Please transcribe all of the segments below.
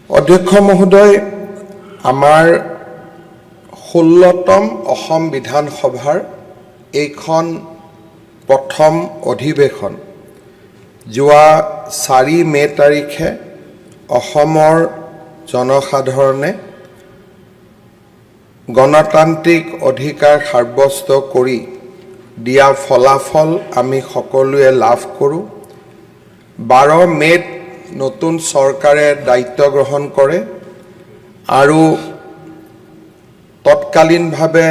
অধ্যক্ষ মহোদয়, আমাৰ 16তম অসম বিধানসভাৰ এইখন প্ৰথম অধিৱেশন যোৱা 4 মে তাৰিখে অসমৰ জনসাধাৰণে গণতান্ত্ৰিক অধিকাৰ সাব্যস্ত কৰি দিয়া ফলাফল আমি সকলোৱে লাভ কৰোঁ। 12 মেত নতুন চৰকাৰে দায়িত্ব গ্ৰহণ কৰে আৰু তৎকালীনভাৱে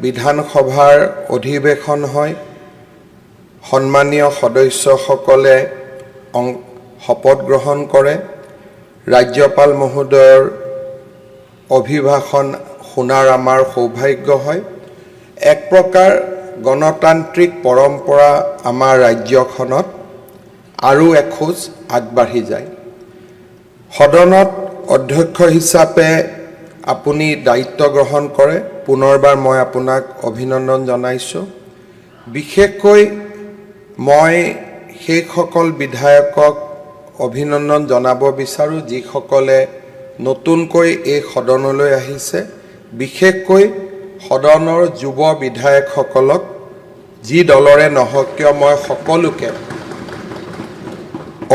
বিধানসভাৰ অধিৱেশন হয়। সন্মানীয় সদস্যসকলে শপত গ্ৰহণ কৰে। ৰাজ্যপাল মহোদয়ৰ অভিভাষণ শুনাৰ আমাৰ সৌভাগ্য হয়। এক প্ৰকাৰ গণতান্ত্ৰিক পৰম্পৰা আমাৰ ৰাজ্যখনত আৰু এখোজ আগবাঢ়ি যায়। সদনত অধ্যক্ষ হিচাপে আপুনি দায়িত্ব গ্ৰহণ কৰে, পুনৰবাৰ মই আপোনাক অভিনন্দন জনাইছোঁ। বিশেষকৈ মই সেইসকল বিধায়কক অভিনন্দন জনাব বিচাৰোঁ যিসকলে নতুনকৈ এই সদনলৈ আহিছে, বিশেষকৈ সদনৰ যুৱ বিধায়কসকলক যি দলৰে নহওক কিয় মই সকলোকে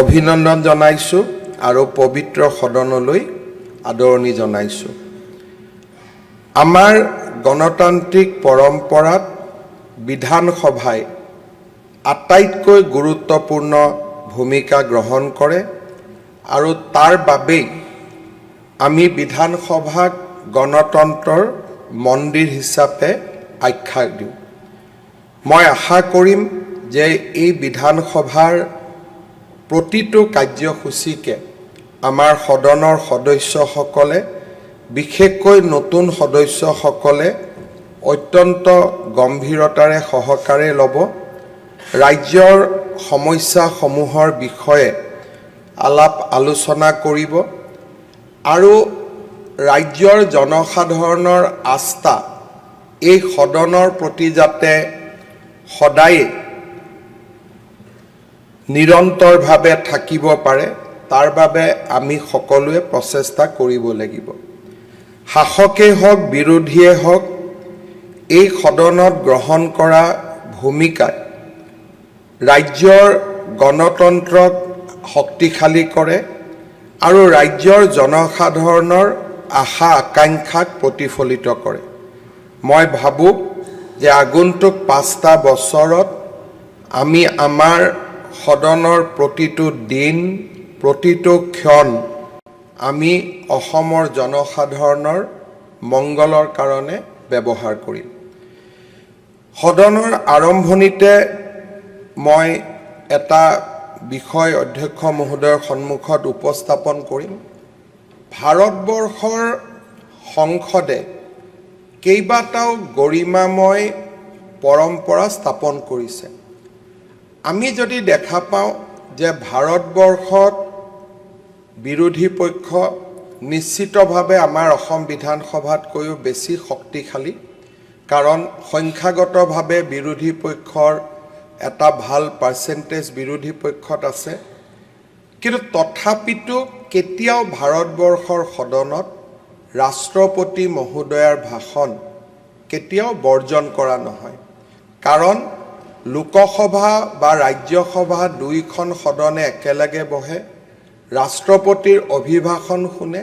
অভিনন্দন জনাইছোঁ আৰু পবিত্ৰ সদনলৈ আদৰণি জনাইছোঁ। আমাৰ গণতান্ত্ৰিক পৰম্পৰাত বিধানসভাই আটাইতকৈ গুৰুত্বপূৰ্ণ ভূমিকা গ্ৰহণ কৰে আৰু তাৰ বাবেই আমি বিধানসভাক গণতন্ত্ৰৰ মন্দিৰ হিচাপে আখ্যা দিওঁ। মই আশা কৰিম যে এই বিধানসভাৰ প্ৰতিটো কাৰ্যসূচীকে আমাৰ সদনৰ সদস্যসকলে, বিশেষকৈ নতুন সদস্যসকলে অত্যন্ত গম্ভীৰতাৰে সহকাৰে ল'ব, ৰাজ্যৰ সমস্যাসমূহৰ বিষয়ে আলাপ আলোচনা কৰিব আৰু ৰাজ্যৰ জনসাধাৰণৰ আস্থা এই সদনৰ প্ৰতি যাতে সদায় নিৰন্তৰভাৱে থাকিব পাৰে তাৰ বাবে আমি সকলোৱে প্ৰচেষ্টা কৰিব লাগিব। শাসকেই হওক বিৰোধীয়ে হওক, এই সদনত গ্ৰহণ কৰা ভূমিকাই ৰাজ্যৰ গণতন্ত্ৰক শক্তিশালী কৰে আৰু ৰাজ্যৰ জনসাধাৰণৰ আশা আকাংক্ষাক প্ৰতিফলিত কৰে। মই ভাবোঁ যে আগন্তুক 5টা বছৰত আমি আমাৰ সদনৰ প্ৰতিটো দিন, প্ৰতিটো ক্ষণ আমি অসমৰ জনসাধাৰণৰ মংগলৰ কাৰণে ব্যৱহাৰ কৰিম। সদনৰ আৰম্ভণিতে মই এটা বিষয় অধ্যক্ষ মহোদয়ৰ সন্মুখত উপস্থাপন কৰিম। ভাৰতবৰ্ষৰ সংসদে কেইবাটাও গৰিমাময় পৰম্পৰা স্থাপন কৰিছে। আমি যদি দেখা পাওঁ যে ভাৰতবৰ্ষত বিৰোধী পক্ষ নিশ্চিতভাৱে আমাৰ অসম বিধানসভাতকৈও বেছি শক্তিশালী, কাৰণ সংখ্যাগতভাৱে বিৰোধী পক্ষৰ এটা ভাল পাৰ্চেণ্টেজ বিৰোধী পক্ষত আছে। কিন্তু তথাপিতো কেতিয়াও ভাৰতবৰ্ষৰ সদনত ৰাষ্ট্ৰপতি মহোদয়াৰ ভাষণ কেতিয়াও বৰ্জন কৰা নহয়, কাৰণ লোকসভা বা ৰাজ্যসভা দুইখন সদনে একেলগে বহে, ৰাষ্ট্ৰপতিৰ অভিভাষণ শুনে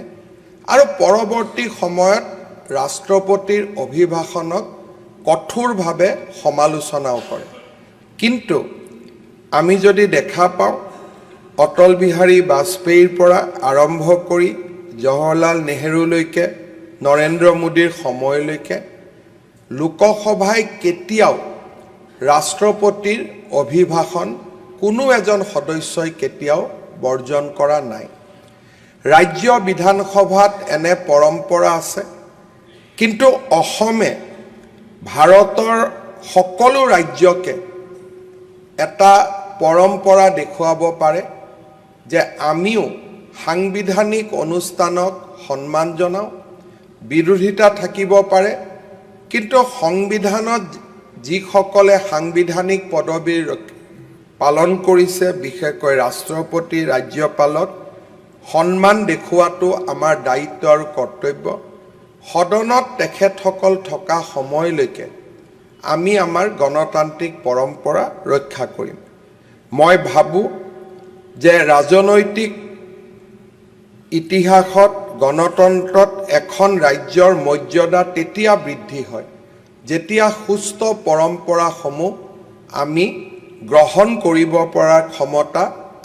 আৰু পৰৱৰ্তী সময়ত ৰাষ্ট্ৰপতিৰ অভিভাষণক কঠোৰভাৱে সমালোচনাও কৰে। কিন্তু আমি যদি দেখা পাওঁ অটল বিহাৰী বাজপেয়ীৰ পৰা আৰম্ভ কৰি জৱাহৰলাল নেহৰুলৈকে, নৰেন্দ্ৰ মোদীৰ সময়লৈকে লোকসভাই কেতিয়াও ৰাষ্ট্ৰপতিৰ অভিভাষণ কোনো এজন সদস্যই কেতিয়াও বৰ্জন কৰা নাই। ৰাজ্য বিধানসভাত এনে পৰম্পৰা আছে, কিন্তু অসমে ভাৰতৰ সকলো ৰাজ্যকে এটা পৰম্পৰা দেখুৱাব পাৰে যে আমিও সাংবিধানিক অনুষ্ঠানক সন্মান জনাওঁ। বিৰোধিতা থাকিব পাৰে, কিন্তু সংবিধানত যিসকলে সাংবিধানিক পদবী পালন কৰিছে, বিশেষকৈ ৰাষ্ট্ৰপতি, ৰাজ্যপালত সন্মান দেখুৱাটো আমাৰ দায়িত্ব আৰু কৰ্তব্য। সদনত তেখেতসকল থকা সময়লৈকে আমি আমাৰ গণতান্ত্ৰিক পৰম্পৰা ৰক্ষা কৰিম। মই ভাবোঁ যে ৰাজনৈতিক ইতিহাসত গণতন্ত্ৰত এখন ৰাজ্যৰ মৰ্যাদা তেতিয়া বৃদ্ধি হয় যেতিয়া সুস্থ পৰম্পৰাসমূহ আমি গ্ৰহণ কৰিব পৰাৰ ক্ষমতা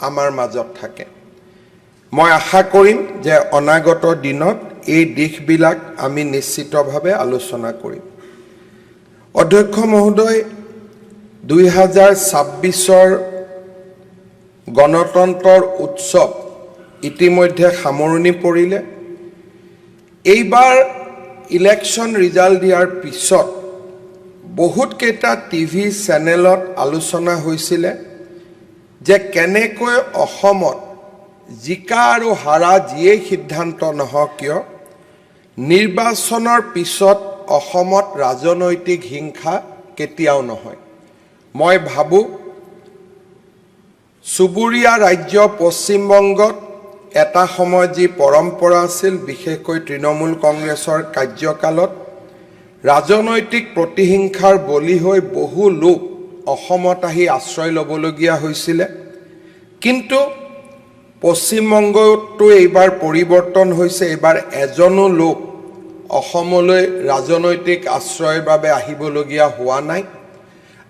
আমাৰ মাজত থাকে। মই আশা কৰিম যে অনাগত দিনত এই দিশবিলাক আমি নিশ্চিতভাৱে আলোচনা কৰিম। অধ্যক্ষ মহোদয়, 2026 গণতন্ত্ৰৰ উৎসৱ ইতিমধ্যে সামৰণি পৰিলে। এইবাৰ ইলেকশ্যন ৰিজাল্ট দিয়াৰ পিছত বহুতকেইটা টিভি চেনেলত আলোচনা হৈছিলে যে কেনেকৈ অসমত জিকা আৰু হাৰা যিয়েই সিদ্ধান্ত নহওক কিয় নিৰ্বাচনৰ পিছত অসমত ৰাজনৈতিক হিংসা কেতিয়াও নহয়। মই ভাবোঁ চুবুৰীয়া ৰাজ্য পশ্চিমবংগত এটা সময় যি পৰম্পৰা আছিল, বিশেষকৈ তৃণমূল কংগ্ৰেছৰ কাৰ্যকালত ৰাজনৈতিক প্ৰতিহিংসাৰ বলি হৈ বহু লোক অসমত আহি আশ্ৰয় ল'বলগীয়া হৈছিলে। কিন্তু পশ্চিমবংগতো এইবাৰ পৰিৱৰ্তন হৈছে। এইবাৰ এজনো লোক অসমলৈ ৰাজনৈতিক আশ্ৰয়ৰ বাবে আহিবলগীয়া হোৱা নাই।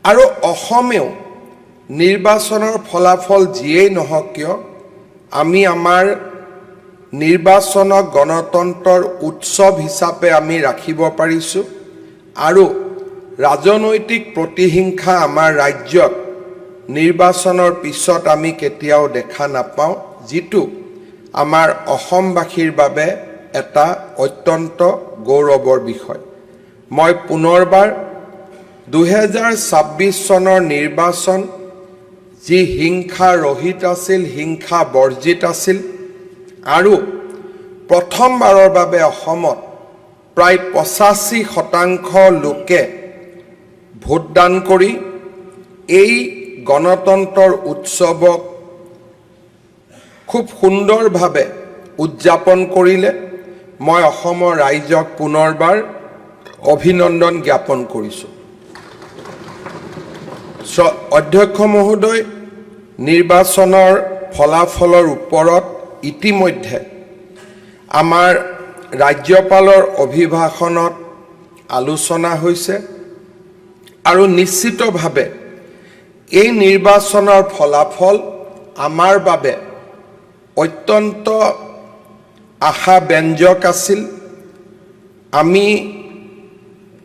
আৰু অসমেও নিৰ্বাচনৰ ফলাফল যিয়েই নহওক কিয় আমি আমাৰ নিৰ্বাচনক গণতন্ত্ৰৰ উৎসৱ হিচাপে আমি ৰাখিব পাৰিছোঁ। আৰু ৰাজনৈতিক প্ৰতিহিংসা আমাৰ ৰাজ্যত নিৰ্বাচনৰ পিছত আমি কেতিয়াও দেখা নাপাওঁ, যিটো আমাৰ অসমবাসীৰ বাবে এটা অত্যন্ত গৌৰৱৰ বিষয়। মই পুনৰবাৰ 2026 চনৰ নিৰ্বাচন যি হিংসা ৰহিত আছিল, হিংসা বৰ্জিত আছিল আৰু প্ৰথমবাৰৰ বাবে অসমত প্ৰায় 85% লোকে ভোটদান কৰি এই গণতন্ত্ৰৰ উৎসৱক খুব সুন্দৰভাৱে উদযাপন কৰিলে। মই অসমৰ ৰাইজক পুনৰবাৰ অভিনন্দন জ্ঞাপন কৰিছোঁ। অধ্যক্ষ মহোদয়, নিৰ্বাচনৰ ফলাফলৰ ওপৰত ইতিমধ্যে আমাৰ ৰাজ্যপালৰ অভিভাষণত আলোচনা হৈছে আৰু নিশ্চিতভাৱে এই নিৰ্বাচনৰ ফলাফল আমাৰ বাবে অত্যন্ত আশাব্যঞ্জক আছিল। আমি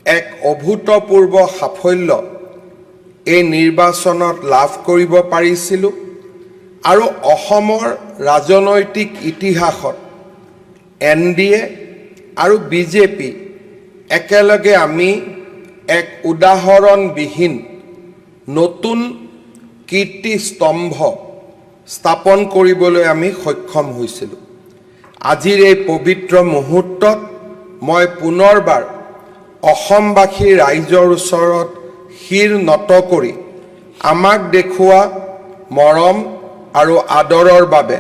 এক অভূতপূৰ্ব সাফল্য এই নিৰ্বাচনত লাভ কৰিব পাৰিছিলোঁ আৰু অসমৰ ৰাজনৈতিক ইতিহাসত NDA আৰু BJP একেলগে আমি এক উদাহৰণবিহীন নতুন কীৰ্তিস্তম্ভ স্থাপন কৰিবলৈ আমি সক্ষম হৈছিলোঁ। আজিৰ এই পবিত্ৰ মুহূৰ্তত মই পুনৰবাৰ অসমবাসী ৰাইজৰ ওচৰত শিৰ নত কৰি আমাক দেখুওৱা মৰম আৰু আদৰৰ বাবে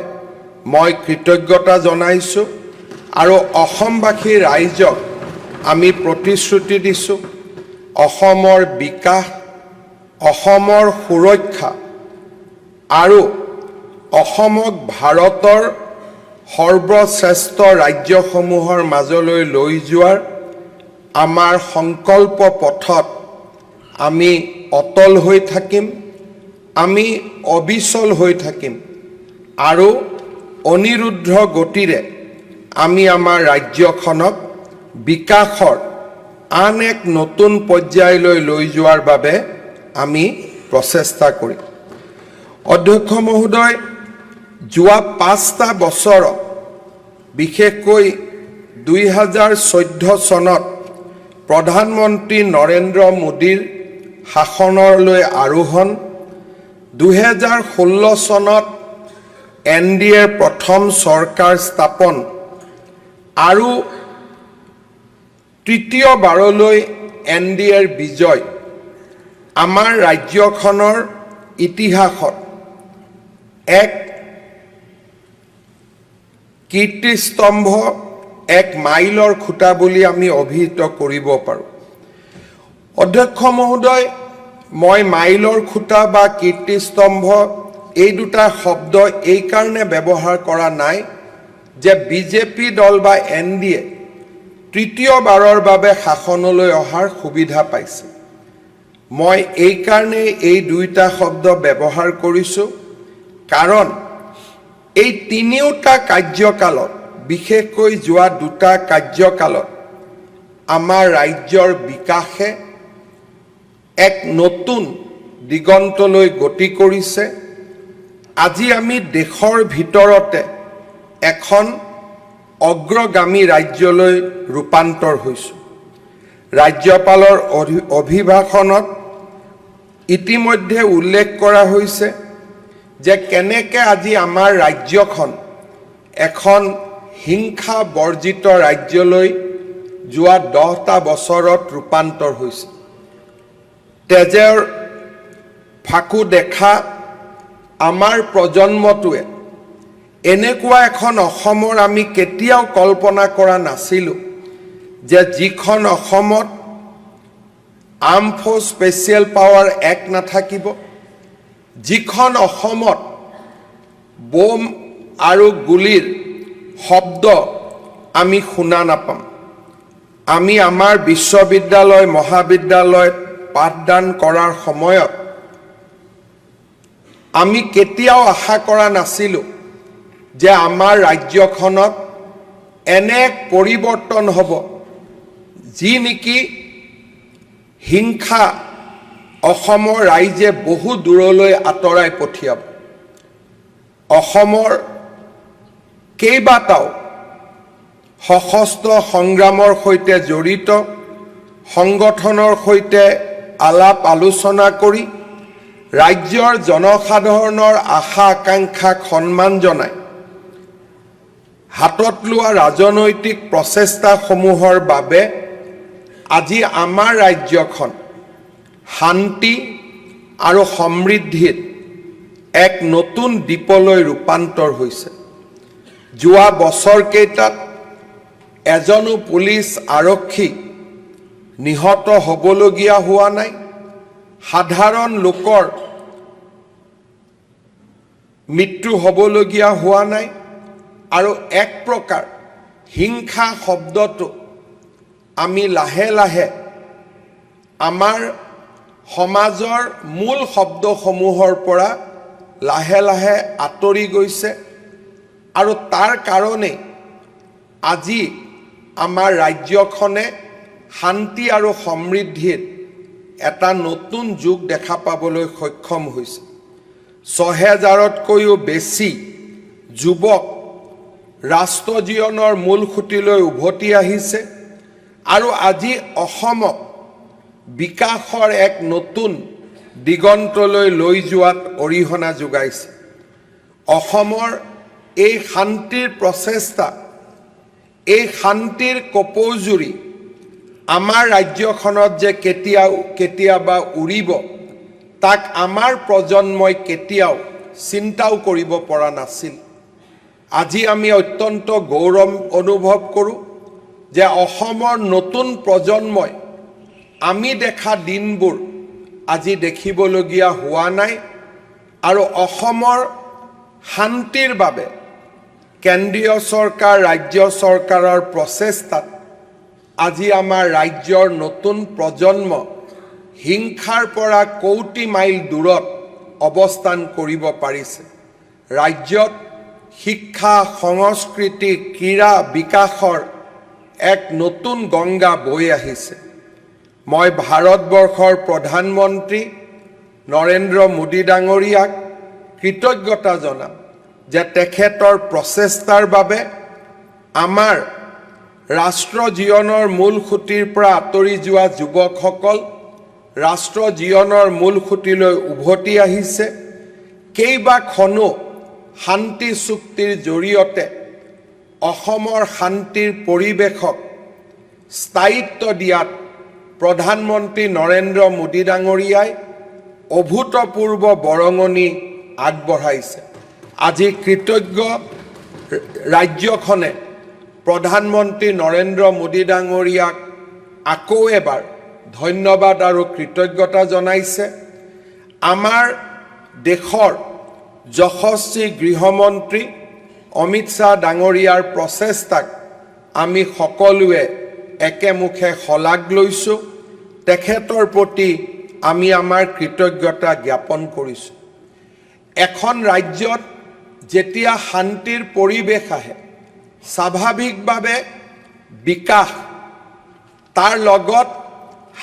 মই কৃতজ্ঞতা জনাইছোঁ আৰু অসমবাসী ৰাইজক আমি প্ৰতিশ্ৰুতি দিছোঁ অসমৰ বিকাশ, অসমৰ সুৰক্ষা আৰু অসমক ভাৰতৰ সৰ্বশ্ৰেষ্ঠ ৰাজ্যসমূহৰ মাজলৈ লৈ যোৱাৰ আমাৰ সংকল্প পথত আমি অটল হৈ থাকিম, আমি অবিচল হৈ থাকিম আৰু অনিৰুদ্ধ গতিৰে আমি আমাৰ ৰাজ্যখনক বিকাশৰ আন এক নতুন পৰ্যায়লৈ লৈ যোৱাৰ বাবে আমি প্ৰচেষ্টা কৰিম। অধ্যক্ষ মহোদয়, যোৱা 5টা বছৰত বিশেষকৈ 2014 চনত প্ৰধানমন্ত্ৰী নৰেন্দ্ৰ মোদীৰ শাসনলৈ আৰোহণ, 2016 চনত NDAৰ প্ৰথম চৰকাৰ স্থাপন আৰু তৃতীয়বাৰলৈ NDAৰ বিজয় আমাৰ ৰাজ্যখনৰ ইতিহাসত এক কীৰ্তিস্তম্ভ এক মাইলৰ খুঁটা বুলি আমি অভিহিত কৰিব পাৰোঁ। অধ্যক্ষ মহোদয়, মই মাইলৰ খুঁটা বা কীৰ্তিস্তম্ভ এই দুটা শব্দ এইকাৰণে ব্যৱহাৰ কৰা নাই যে বিজেপি দল বা NDA তৃতীয়বাৰৰ বাবে শাসনলৈ অহাৰ সুবিধা পাইছে। মই এইকাৰণে এই দুইটা শব্দ ব্যৱহাৰ কৰিছোঁ কাৰণ এই তিনিওটা কাৰ্যকালত, বিশেষকৈ যোৱা দুটা কাৰ্যকালত আমাৰ ৰাজ্যৰ বিকাশে এক নতুন দিগন্তলৈ গতি কৰিছে। আজি আমি দেশৰ ভিতৰতে এখন অগ্ৰগামী ৰাজ্যলৈ ৰূপান্তৰ হৈছোঁ। ৰাজ্যপালৰ অভিভাষণত ইতিমধ্যে উল্লেখ কৰা হৈছে যে কেনেকৈ আজি আমাৰ ৰাজ্যখন এখন হিংসা বৰ্জিত ৰাজ্যলৈ যোৱা 10টা বছৰত ৰূপান্তৰ হৈছে। তেজৰ ফাকু দেখা আমাৰ প্ৰজন্মটোৱে এনেকুৱা এখন অসমৰ আমি কেতিয়াও কল্পনা কৰা নাছিলোঁ যে যিখন অসমত arm force special power act নাথাকিব, যিখন অসমত বোম আৰু গুলিৰ শব্দ আমি শুনা নাপাম। আমি আমাৰ বিশ্ববিদ্যালয় মহাবিদ্যালয়ত পাঠদান কৰাৰ সময়ত আমি কেতিয়াও আশা কৰা নাছিলোঁ যে আমাৰ ৰাজ্যখনত এনে এক পৰিৱৰ্তন হ'ব যি নেকি হিংসা অসমৰ ৰাইজে বহু দূৰলৈ আঁতৰাই পঠিয়াব। অসমৰ কেইবাটাও সশস্ত্ৰ সংগ্ৰামৰ সৈতে জড়িত সংগঠনৰ সৈতে আলাপ আলোচনা কৰি ৰাজ্যৰ জনসাধাৰণৰ আশা আকাংক্ষাক সন্মান জনাই হাতত লোৱা ৰাজনৈতিক প্ৰচেষ্টাসমূহৰ বাবে আজি আমাৰ ৰাজ্যখন শান্তি আৰু সমৃদ্ধিত এক নতুন দ্বীপলৈ ৰূপান্তৰ হৈছে। যোৱা বছৰকেইটাত এজনো পুলিচ আৰক্ষী নিহত হ'বলগীয়া হোৱা নাই, সাধাৰণ লোকৰ মৃত্যু হ'বলগীয়া হোৱা নাই, আৰু এক প্ৰকাৰ হিংসা শব্দটো আমি লাহে লাহে আমাৰ সমাজৰ মূল শব্দসমূহৰ পৰা লাহে লাহে আঁতৰি গৈছে। আৰু তাৰ কাৰণে আজি আমাৰ ৰাজ্যখনে শান্তি আৰু সমৃদ্ধিৰ এটা নতুন যুগ দেখা পাবলৈ সক্ষম হৈছে। 6000তকৈও বেছি যুৱক ৰাষ্ট্ৰ জীৱনৰ মূল খুঁটিলৈ উভতি আহিছে আৰু আজি অসমক বিকাশৰ এক নতুন দিগন্তলৈ লৈ যোৱাত অৰিহণা যোগাইছে। অসমৰ এই শান্তিৰ প্ৰচেষ্টা, এই শান্তিৰ কপৌজুৰি আমাৰ ৰাজ্যখনত যে কেতিয়াবা উৰিব, তাক আমাৰ প্ৰজন্মই কেতিয়াও চিন্তাও কৰিব পৰা নাছিল। আজি আমি অত্যন্ত গৌৰৱ অনুভৱ কৰোঁ যে অসমৰ নতুন প্ৰজন্মই আমি দেখা দিনবোৰ আজি দেখিবলগীয়া হোৱা নাই আৰু অসমৰ শান্তিৰ বাবে কেন্দ্ৰীয় চৰকাৰ, ৰাজ্য চৰকাৰৰ প্ৰচেষ্টাত আজি আমাৰ ৰাজ্যৰ নতুন প্ৰজন্ম হিংসাৰ পৰা কৌটি মাইল দূৰত অৱস্থান কৰিব পাৰিছে। ৰাজ্যত শিক্ষা, সংস্কৃতি, ক্ৰীড়া বিকাশৰ এক নতুন গংগা বৈ আহিছে। মই ভাৰতবৰ্ষৰ প্ৰধানমন্ত্ৰী নৰেন্দ্ৰ মোদী ডাঙৰীয়াক কৃতজ্ঞতা জনাম যে তেখেতৰ প্ৰচেষ্টাৰ বাবে আমাৰ ৰাষ্ট্ৰ জীৱনৰ মূল খুঁটিৰ পৰা আঁতৰি যোৱা যুৱকসকল ৰাষ্ট্ৰ জীৱনৰ মূল খুঁটিলৈ উভতি আহিছে। কেইবাখনো শান্তি চুক্তিৰ জৰিয়তে অসমৰ শান্তিৰ পৰিৱেশক স্থায়িত্ব দিয়াত প্ৰধানমন্ত্ৰী নৰেন্দ্ৰ মোদী ডাঙৰীয়াই অভূতপূৰ্ব বৰঙণি আগবঢ়াইছে। আজি কৃতজ্ঞ ৰাজ্যখনে প্ৰধানমন্ত্ৰী নৰেন্দ্ৰ মোদী ডাঙৰীয়াক আকৌ এবাৰ ধন্যবাদ আৰু কৃতজ্ঞতা জনাইছে। আমাৰ দেশৰ যশস্বী গৃহমন্ত্ৰী অমিত শ্বাহ ডাঙৰীয়াৰ প্ৰচেষ্টাক আমি সকলোৱে একেমুখে শলাগ লৈছোঁ। তেখেতৰ প্ৰতি আমি আমাৰ কৃতজ্ঞতা জ্ঞাপন কৰিছোঁ। এখন ৰাজ্যত যেতিয়া শান্তিৰ পৰিৱেশ আহে, স্বাভাৱিকভাৱে বিকাশ তাৰ লগত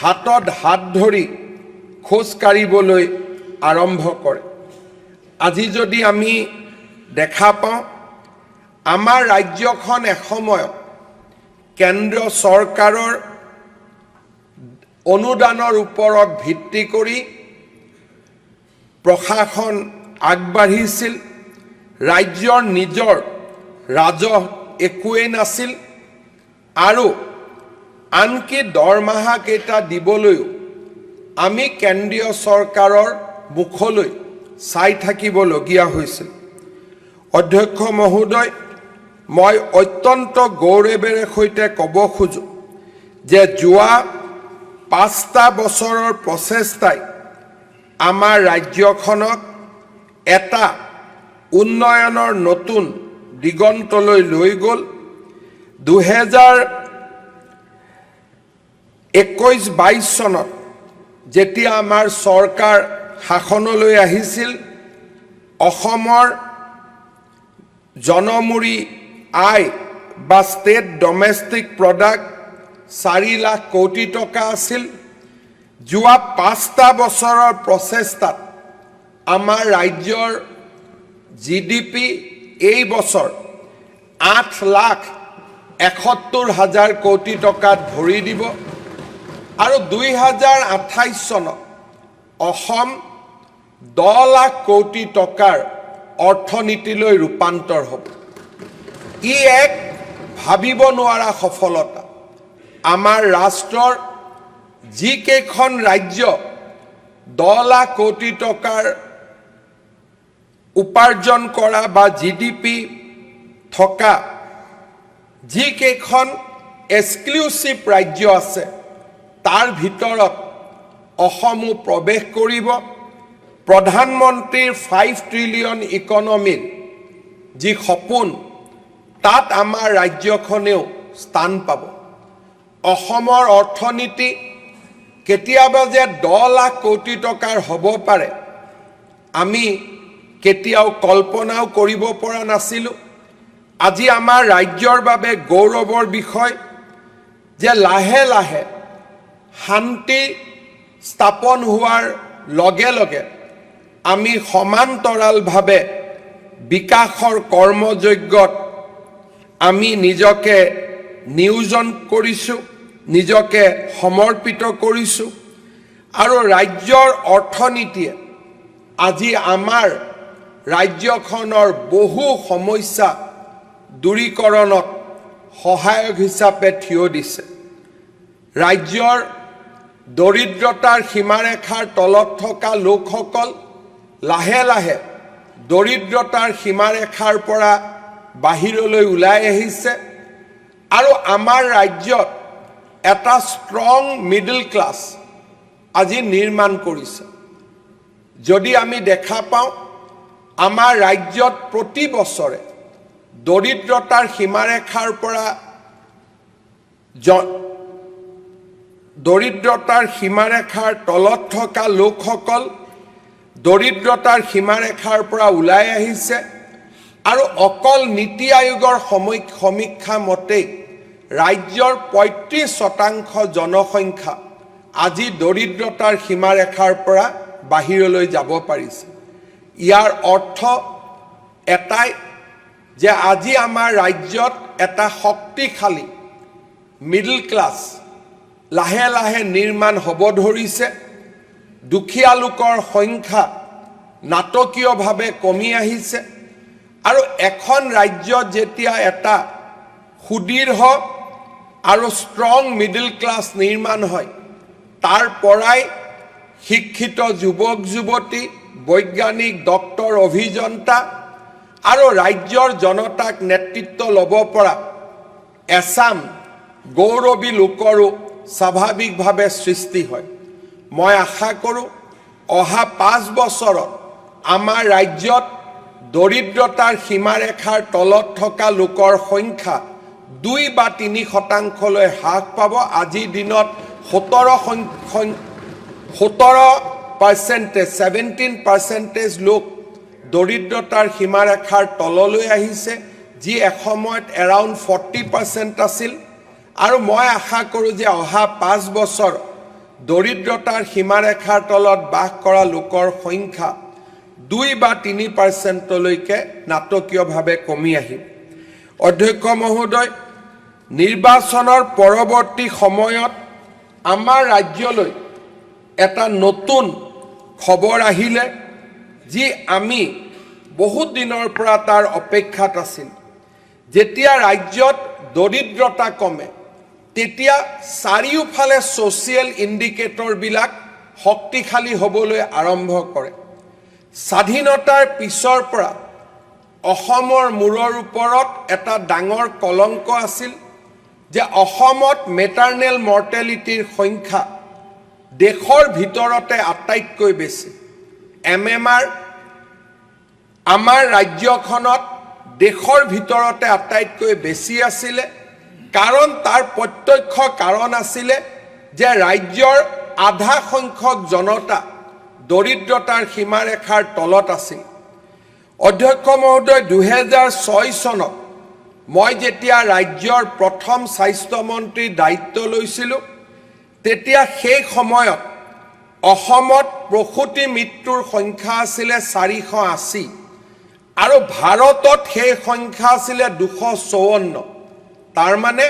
হাতত হাত ধৰি খোজ কাঢ়িবলৈ আৰম্ভ কৰে। আজি যদি আমি দেখা পাওঁ, আমাৰ ৰাজ্যখন এসময়ত কেন্দ্ৰীয় চৰকাৰৰ অনুদানৰ ওপৰত ভিত্তি কৰি প্ৰশাসন আগবাঢ়িছিল। ৰাজ্যৰ নিজৰ ৰাজহ একোৱেই নাছিল আৰু আনকি দৰমহাকেইটা দিবলৈও আমি কেন্দ্ৰীয় চৰকাৰৰ মুখলৈ চাই থাকিবলগীয়া হৈছিল। অধ্যক্ষ মহোদয়, মই অত্যন্ত গৌৰৱেৰে সৈতে ক'ব খোজোঁ যে যোৱা 5টা বছৰৰ প্ৰচেষ্টাই আমাৰ ৰাজ্যখনক এটা উন্নয়নৰ নতুন দিগন্তলৈ লৈ গ'ল। 2021-22 চনত যেতিয়া আমাৰ চৰকাৰ শাসনলৈ আহিছিল, অসমৰ জনমূৰি আয় বা ষ্টেট ডমেষ্টিক প্ৰডাক্ট 4 লাখ কোটি টকা আছিল। যোৱা 5টা বছৰৰ প্ৰচেষ্টাত আমাৰ ৰাজ্যৰ GDP এই বছৰ 8,71,000 কোটি টকাত ভৰি দিব আৰু 2028 চনত অসম 10 লাখ কোটি টকাৰ অৰ্থনীতিলৈ ৰূপান্তৰ হ'ব। ই এক ভাবিব নোৱাৰা সফলতা। আমাৰ ৰাষ্ট্ৰৰ যিকেইখন ৰাজ্য 10 লাখ কোটি টকাৰ উপাৰ্জন কৰা বা GDP থকা যিকেইখন এক্সক্লুচিভ ৰাজ্য আছে, তাৰ ভিতৰত অসমো প্ৰৱেশ কৰিব। প্ৰধানমন্ত্ৰীৰ 5 ট্ৰিলিয়ন ইকনমিৰ যি সপোন, তাত আমাৰ ৰাজ্যখনেও স্থান পাব। অসমৰ অৰ্থনীতি কেতিয়াবা যে 10 লাখ কোটি টকাৰ হ'ব পাৰে, আমি কেতিয়াও কল্পনাও কৰিব পৰা নাছিলোঁ। আজি আমাৰ ৰাজ্যৰ বাবে গৌৰৱৰ বিষয় যে লাহে লাহে শান্তি স্থাপন হোৱাৰ লগে লগে আমি সমান্তৰালভাৱে বিকাশৰ কৰ্মযজ্ঞত আমি নিজকে নিয়োজন কৰিছোঁ, নিজকে সমৰ্পিত কৰিছোঁ আৰু ৰাজ্যৰ অৰ্থনীতিয়ে আজি আমাৰ ৰাজ্যখনৰ বহু সমস্যা দূৰীকৰণত সহায়ক হিচাপে থিয় দিছে। ৰাজ্যৰ দৰিদ্ৰতাৰ সীমাৰেখাৰ তলত থকা লোকসকল লাহে লাহে দৰিদ্ৰতাৰ সীমাৰেখাৰ পৰা বাহিৰলৈ ওলাই আহিছে আৰু আমাৰ ৰাজ্যত এটা ষ্ট্ৰং মিডল ক্লাছ আজি নিৰ্মাণ কৰিছে। যদি আমি দেখা পাওঁ, আমাৰ ৰাজ্যত প্ৰতি বছৰে দৰিদ্ৰতাৰ সীমাৰেখাৰ পৰা দৰিদ্ৰতাৰ সীমাৰেখাৰ তলত থকা লোকসকল দৰিদ্ৰতাৰ সীমাৰেখাৰ পৰা ওলাই আহিছে আৰু অকল নীতি আয়োগৰ সমীক্ষা মতেই ৰাজ্যৰ 35% জনসংখ্যা আজি দৰিদ্ৰতাৰ সীমাৰেখাৰ পৰা বাহিৰলৈ যাব পাৰিছে। ইয়াৰ অৰ্থ এটাই যে আজি আমাৰ ৰাজ্যত এটা শক্তিশালী মিডল ক্লাছ লাহে লাহে নিৰ্মাণ হ'ব ধৰিছে। দুখীয়া লোকৰ সংখ্যা নাটকীয়ভাৱে কমি আহিছে আৰু এখন ৰাজ্যত যেতিয়া এটা সুদৃঢ় আৰু ষ্ট্ৰং মিডল ক্লাছ নিৰ্মাণ হয়, তাৰ পৰাই শিক্ষিত যুৱক যুৱতী, বৈজ্ঞানিক, ডক্টৰ, অভিযন্তা আৰু ৰাজ্যৰ জনতাক নেতৃত্ব ল'ব পৰা এছাম গৌৰৱী লোকৰো স্বাভাৱিকভাৱে সৃষ্টি হয়। মই আশা কৰোঁ অহা 5 বছৰত আমাৰ ৰাজ্যত দৰিদ্ৰতাৰ সীমাৰেখাৰ তলত থকা লোকৰ সংখ্যা 2 বা 3% হ্ৰাস পাব। আজিৰ দিনত 17% লোক দৰিদ্ৰতাৰ সীমাৰেখাৰ তললৈ আহিছে, যি এসময়ত এৰাউণ্ড 40% আছিল। আৰু মই আশা কৰোঁ যে অহা 5 বছৰ দৰিদ্ৰতাৰ সীমাৰেখাৰ তলত বাস কৰা লোকৰ সংখ্যা 2 বা 3%লৈকে নাটকীয়ভাৱে কমি আহিব। অধ্যক্ষ মহোদয়, নিৰ্বাচনৰ পৰৱৰ্তী সময়ত আমাৰ ৰাজ্যলৈ এটা নতুন খবৰ আহিলে, যি আমি বহুত দিনৰ পৰা তাৰ অপেক্ষাত আছিল। যেতিয়া ৰাজ্যত দৰিদ্ৰতা কমে, তেতিয়া চাৰিওফালে ছ'চিয়েল ইণ্ডিকেটৰবিলাক শক্তিশালী হ'বলৈ আৰম্ভ কৰে। স্বাধীনতাৰ পিছৰ পৰা অসমৰ মূৰৰ ওপৰত এটা ডাঙৰ কলংক আছিল যে অসমত মেটাৰনেল মৰ্টেলিটিৰ সংখ্যা দেশৰ ভিতৰতে আটাইতকৈ বেছি। MMR আমাৰ ৰাজ্যখনত দেশৰ ভিতৰতে আটাইতকৈ বেছি আছিলে, কাৰণ তাৰ প্ৰত্যক্ষ কাৰণ আছিলে যে ৰাজ্যৰ আধা সংখ্যক জনতা দৰিদ্ৰতাৰ সীমাৰেখাৰ তলত আছিল। অধ্যক্ষ মহোদয়, 2006 চনত মই যেতিয়া ৰাজ্যৰ প্ৰথম স্বাস্থ্যমন্ত্ৰীৰ দায়িত্ব লৈছিলোঁ, তেতিয়া সেই সময়ত অসমত প্ৰসূতি মৃত্যুৰ সংখ্যা আছিলে 480 আৰু ভাৰতত সেই সংখ্যা আছিলে 254। তাৰমানে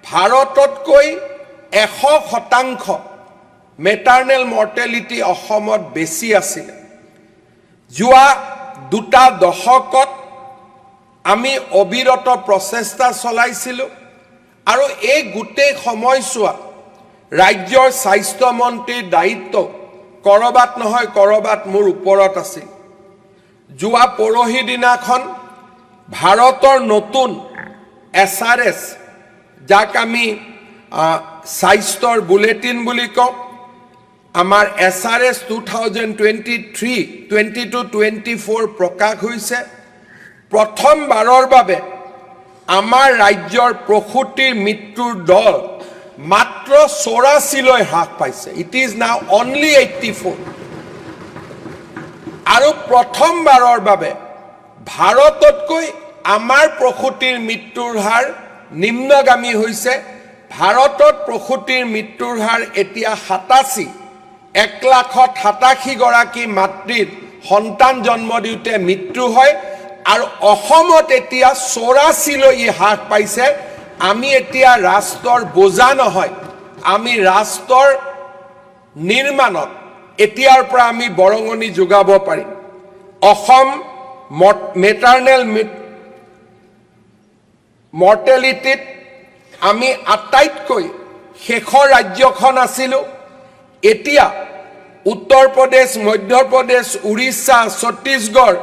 ভাৰততকৈ 100% মেটাৰনেল মৰ্টেলিটি অসমত বেছি আছিলে। যোৱা 2 দশকত আমি অবিৰত প্ৰচেষ্টা চলাইছিলোঁ আৰু এই গোটেই সময়ছোৱাত ৰাজ্যৰ স্বাস্থ্যমন্ত্ৰীৰ দায়িত্ব ক'ৰবাত নহয় ক'ৰবাত মোৰ ওপৰত আছিল। যোৱা পৰহি দিনাখন ভাৰতৰ নতুন SRS, যাক আমি স্বাস্থ্যৰ বুলেটিন বুলি কওঁ, আমাৰ SRS 2023-22-24 প্ৰকাশ হৈছে। প্ৰথমবাৰৰ বাবে আমাৰ ৰাজ্যৰ প্ৰসূতিৰ মৃত্যুৰ দৰ মাত্ৰ 84লৈ হ্ৰাস পাইছে। It is now only 84। আৰু প্ৰথমবাৰৰ বাবে ভাৰততকৈ আমাৰ প্ৰসূতিৰ মৃত্যুৰ হাৰ নিম্নগামী হৈছে। ভাৰতত প্ৰসূতিৰ মৃত্যুৰ হাৰ এতিয়া 87। 1,87,000গৰাকী মাতৃৰ সন্তান জন্ম দিওঁতে মৃত্যু হয়, আৰু অসমত এতিয়া 84লৈ হ্ৰাস পাইছে। আমি এতিয়া ৰাষ্ট্ৰৰ বোজা নহয়, আমি ৰাষ্ট্ৰৰ নিৰ্মাণত এতিয়াৰ পৰা আমি বৰঙণি যোগাব পাৰিম। অসম মেটাৰনেল মৰ্টেলিটিত আমি আটাইতকৈ শেষৰ ৰাজ্যখন আছিলোঁ। এতিয়া উত্তৰ প্ৰদেশ, মধ্যপ্ৰদেশ, উৰিষ্যা, ছত্তীশগড়,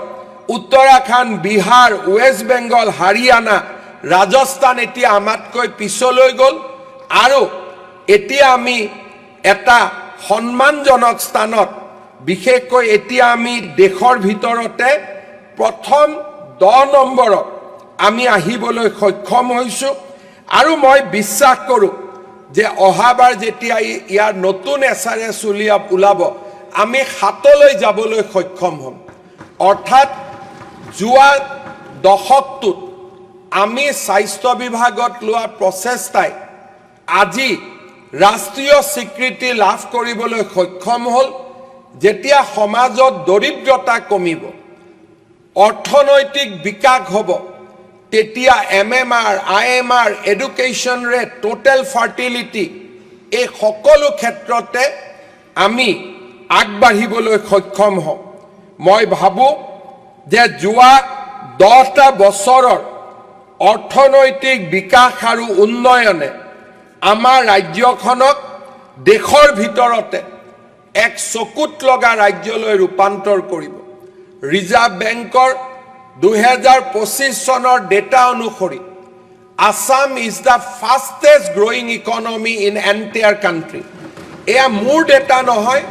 উত্তৰাখণ্ড, বিহাৰ, ৱেষ্ট বেংগল, হাৰিয়ানা, ৰাজস্থান এতিয়া আমাতকৈ পিছলৈ গ'ল। আৰু এতিয়া আমি এটা সন্মানজনক স্থানত, বিশেষকৈ এতিয়া আমি দেশৰ ভিতৰতে প্ৰথম 10 নম্বৰত আমি আহিবলৈ সক্ষম হৈছোঁ। আৰু মই বিশ্বাস কৰোঁ যে অহাবাৰ যেতিয়া ইয়াৰ নতুন SRS ওলাব, আমি 7লৈ যাবলৈ সক্ষম হ'ম। অৰ্থাৎ যোৱা দশকটোত আমি স্বাস্থ্য বিভাগত লোৱা প্ৰচেষ্টাই আজি ৰাষ্ট্ৰীয় স্বীকৃতি লাভ কৰিবলৈ সক্ষম হ'ল। যেতিয়া সমাজত দৰিদ্ৰতা কমিব, অৰ্থনৈতিক বিকাশ হ'ব, তেতিয়া MMR, IMR, education rate, total fertility, এই সকলো ক্ষেত্ৰতে আমি আগবাঢ়িবলৈ সক্ষম হ'ম। মই ভাবোঁ যে যোৱা 10টা বছৰৰ অৰ্থনৈতিক বিকাশ আৰু উন্নয়নে আমাৰ ৰাজ্যখনক দেশৰ ভিতৰতে এক চকুত লগা ৰাজ্যলৈ ৰূপান্তৰ কৰিব। ৰিজাৰ্ভ বেংকৰ 2025 চনৰ ডেটা অনুসৰি Assam is the fastest growing economy in entire country. এয়া মোৰ ডেটা নহয়,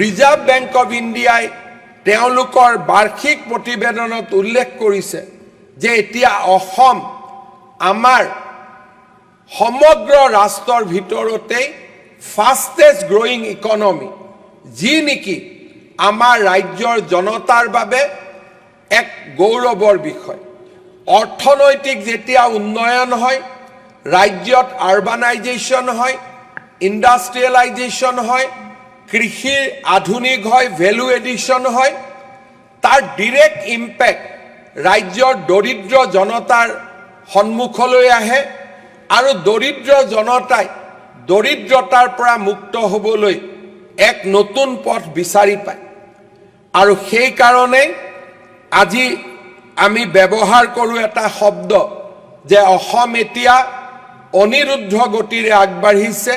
ৰিজাৰ্ভ বেংক অফ ইণ্ডিয়াই তেওঁলোকৰ বাৰ্ষিক প্ৰতিবেদনত উল্লেখ কৰিছে যে এতিয়া অসম আমাৰ সমগ্ৰ ৰাষ্ট্ৰৰ ভিতৰতেই ফাষ্টেষ্ট গ্ৰয়িং ইকনমি, যি নেকি আমাৰ ৰাজ্যৰ জনতাৰ বাবে এক গৌৰৱৰ বিষয়। অৰ্থনৈতিক যেতিয়া উন্নয়ন হয়, ৰাজ্যত আৰবানাইজেশ্যন হয়, ইণ্ডাষ্ট্ৰিয়েলাইজেশ্যন হয়, কৃষিৰ আধুনিক হয়, ভেলু এডিশ্যন হয়, তাৰ ডিৰেক্ট ইম্পেক্ট ৰাজ্যৰ দৰিদ্ৰ জনতাৰ সন্মুখলৈ আহে আৰু দৰিদ্ৰ জনতাই দৰিদ্ৰতাৰ পৰা মুক্ত হ'বলৈ এক নতুন পথ বিচাৰি পায়। আৰু সেই কাৰণে আজি আমি ব্যৱহাৰ কৰোঁ এটা শব্দ যে অসম এতিয়া অনিৰুদ্ধ গতিৰে আগবাঢ়িছে,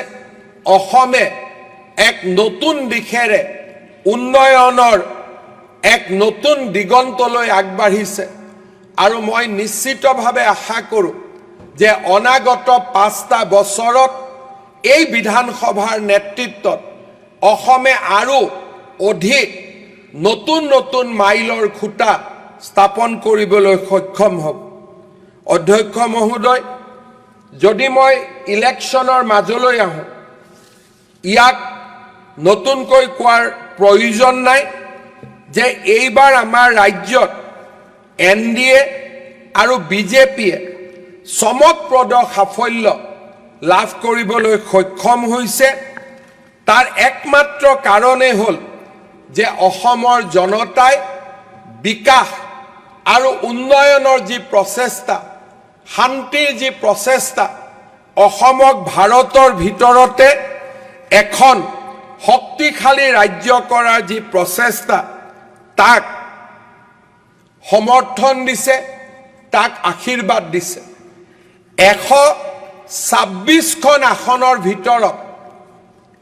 অসমে এক নতুন দিশেৰে উন্নয়নৰ এক নতুন দিগন্তলৈ আগবাঢ়িছে। আৰু মই নিশ্চিতভাৱে আশা কৰোঁ যে অনাগত 5টা বছৰত এই বিধানসভাৰ নেতৃত্বত অসমে আৰু অধিক নতুন নতুন মাইলৰ খুঁটা স্থাপন কৰিবলৈ সক্ষম হ'ব। অধ্যক্ষ মহোদয়, যদি মই ইলেকশ্যনৰ মাজলৈ আহোঁ, ইয়াক নতুনকৈ কোৱাৰ প্ৰয়োজন নাই যে এইবাৰ আমাৰ ৰাজ্যত NDA আৰু BJPয়ে চমকপ্ৰদ সাফল্য লাভ কৰিবলৈ সক্ষম হৈছে। তাৰ একমাত্ৰ কাৰণেই হ'ল যে অসমৰ জনতাই বিকাশ আৰু উন্নয়নৰ যি প্ৰচেষ্টা, শান্তিৰ যি প্ৰচেষ্টা, অসমক ভাৰতৰ ভিতৰতে এখন শক্তিশালী ৰাজ্য কৰাৰ যি প্ৰচেষ্টা, তাক সমৰ্থন দিছে, তাক আশীৰ্বাদ দিছে। 126খন আসনৰ ভিতৰত